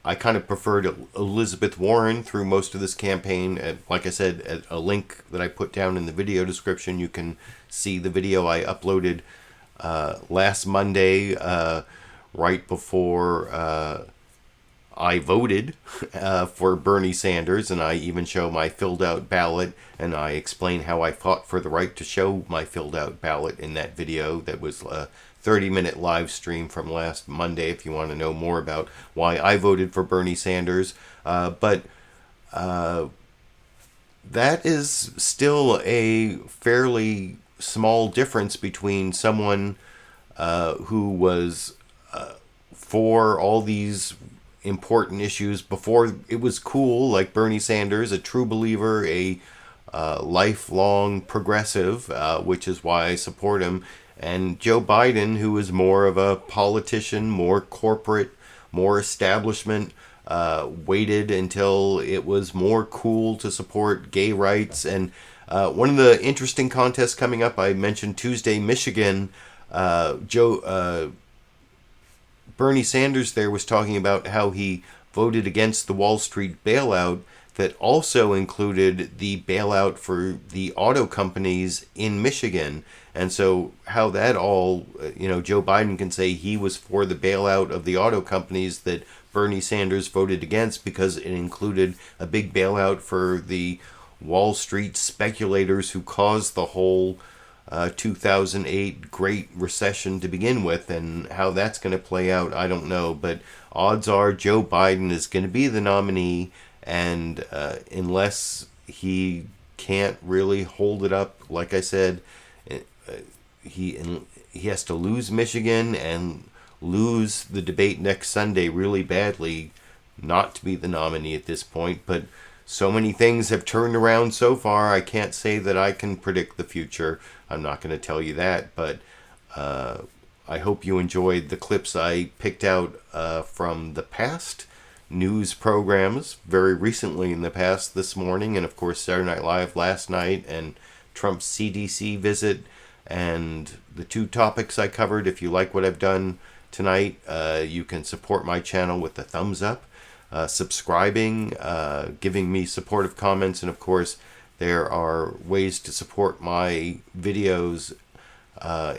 I kind of preferred Elizabeth Warren through most of this campaign. Like I said, at a link that I put down in the video description, you can see the video I uploaded last Monday, right before I voted for Bernie Sanders, and I even show my filled out ballot, and I explain how I fought for the right to show my filled out ballot in that video. That was a 30-minute live stream from last Monday if you want to know more about why I voted for Bernie Sanders. But that is still a fairly small difference between someone who was for all these important issues before it was cool, like Bernie Sanders, a true believer, a lifelong progressive, which is why I support him, and Joe Biden, who is more of a politician, more corporate, more establishment, waited until it was more cool to support gay rights. And one of the interesting contests coming up, I mentioned Tuesday, Michigan, Bernie Sanders there was talking about how he voted against the Wall Street bailout that also included the bailout for the auto companies in Michigan. And so how that all, Joe Biden can say he was for the bailout of the auto companies that Bernie Sanders voted against because it included a big bailout for the Wall Street speculators who caused the whole 2008 Great Recession to begin with. And how that's going to play out, I don't know. But odds are Joe Biden is going to be the nominee. And unless he can't really hold it up, like I said, he has to lose Michigan and lose the debate next Sunday really badly not to be the nominee at this point. But so many things have turned around so far, I can't say that I can predict the future. I'm not going to tell you that, but I hope you enjoyed the clips I picked out from the past news programs very recently in the past this morning, and of course Saturday Night Live last night, and Trump's CDC visit, and the two topics I covered. If you like what I've done tonight, you can support my channel with the thumbs up, subscribing, giving me supportive comments, and of course there are ways to support my videos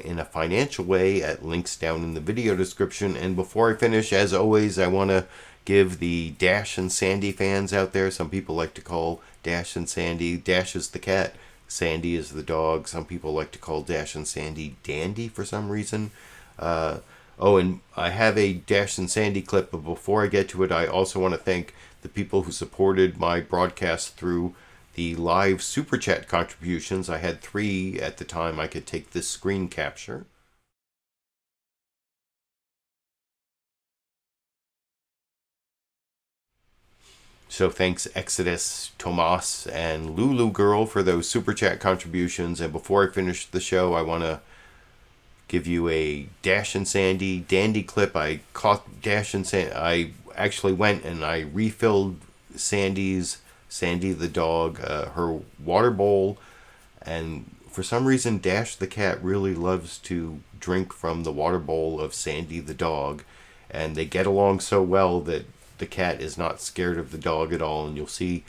in a financial way at links down in the video description. And before I finish, as always, I want to give the Dash and Sandy fans out there, some people like to call Dash and Sandy, Dash is the cat, Sandy is the dog. Some people like to call Dash and Sandy Dandy for some reason. Oh, and I have a Dash and Sandy clip, but before I get to it, I also want to thank the people who supported my broadcast through the live Super Chat contributions. I had 3 at the time I could take this screen capture. So thanks Exodus, Tomas, and Lulu Girl for those Super Chat contributions. And before I finish the show, I want to give you a Dash and Sandy Dandy clip. I caught Dash and Sandy. I actually went and I refilled Sandy the dog, her water bowl. And for some reason, Dash the cat really loves to drink from the water bowl of Sandy the dog. And they get along so well that the cat is not scared of the dog at all. And you'll see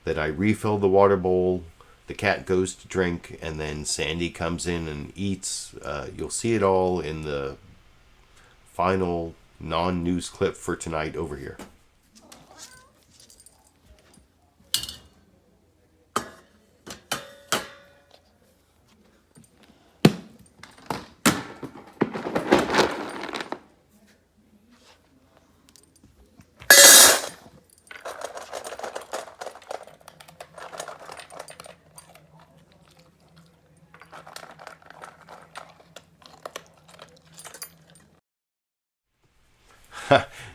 that I refill the water bowl, the cat goes to drink, and then Sandy comes in and eats. You'll see it all in the final non-news clip for tonight over here.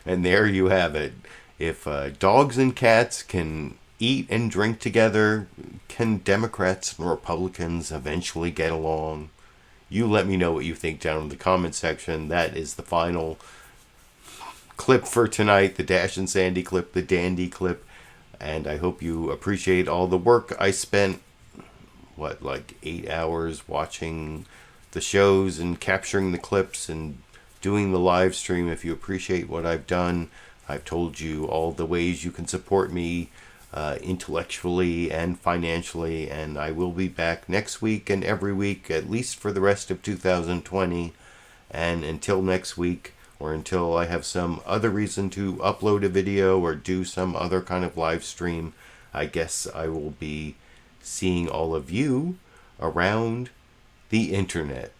And there you have it. If dogs and cats can eat and drink together, can Democrats and Republicans eventually get along? You let me know what you think down in the comment section. That is the final clip for tonight, the Dash and Sandy clip, the Dandy clip. And I hope you appreciate all the work I spent, like 8 hours watching the shows and capturing the clips and doing the live stream. If you appreciate what I've done, I've told you all the ways you can support me intellectually and financially, and I will be back next week and every week, at least for the rest of 2020. And until next week, or until I have some other reason to upload a video or do some other kind of live stream, I guess I will be seeing all of you around the internet.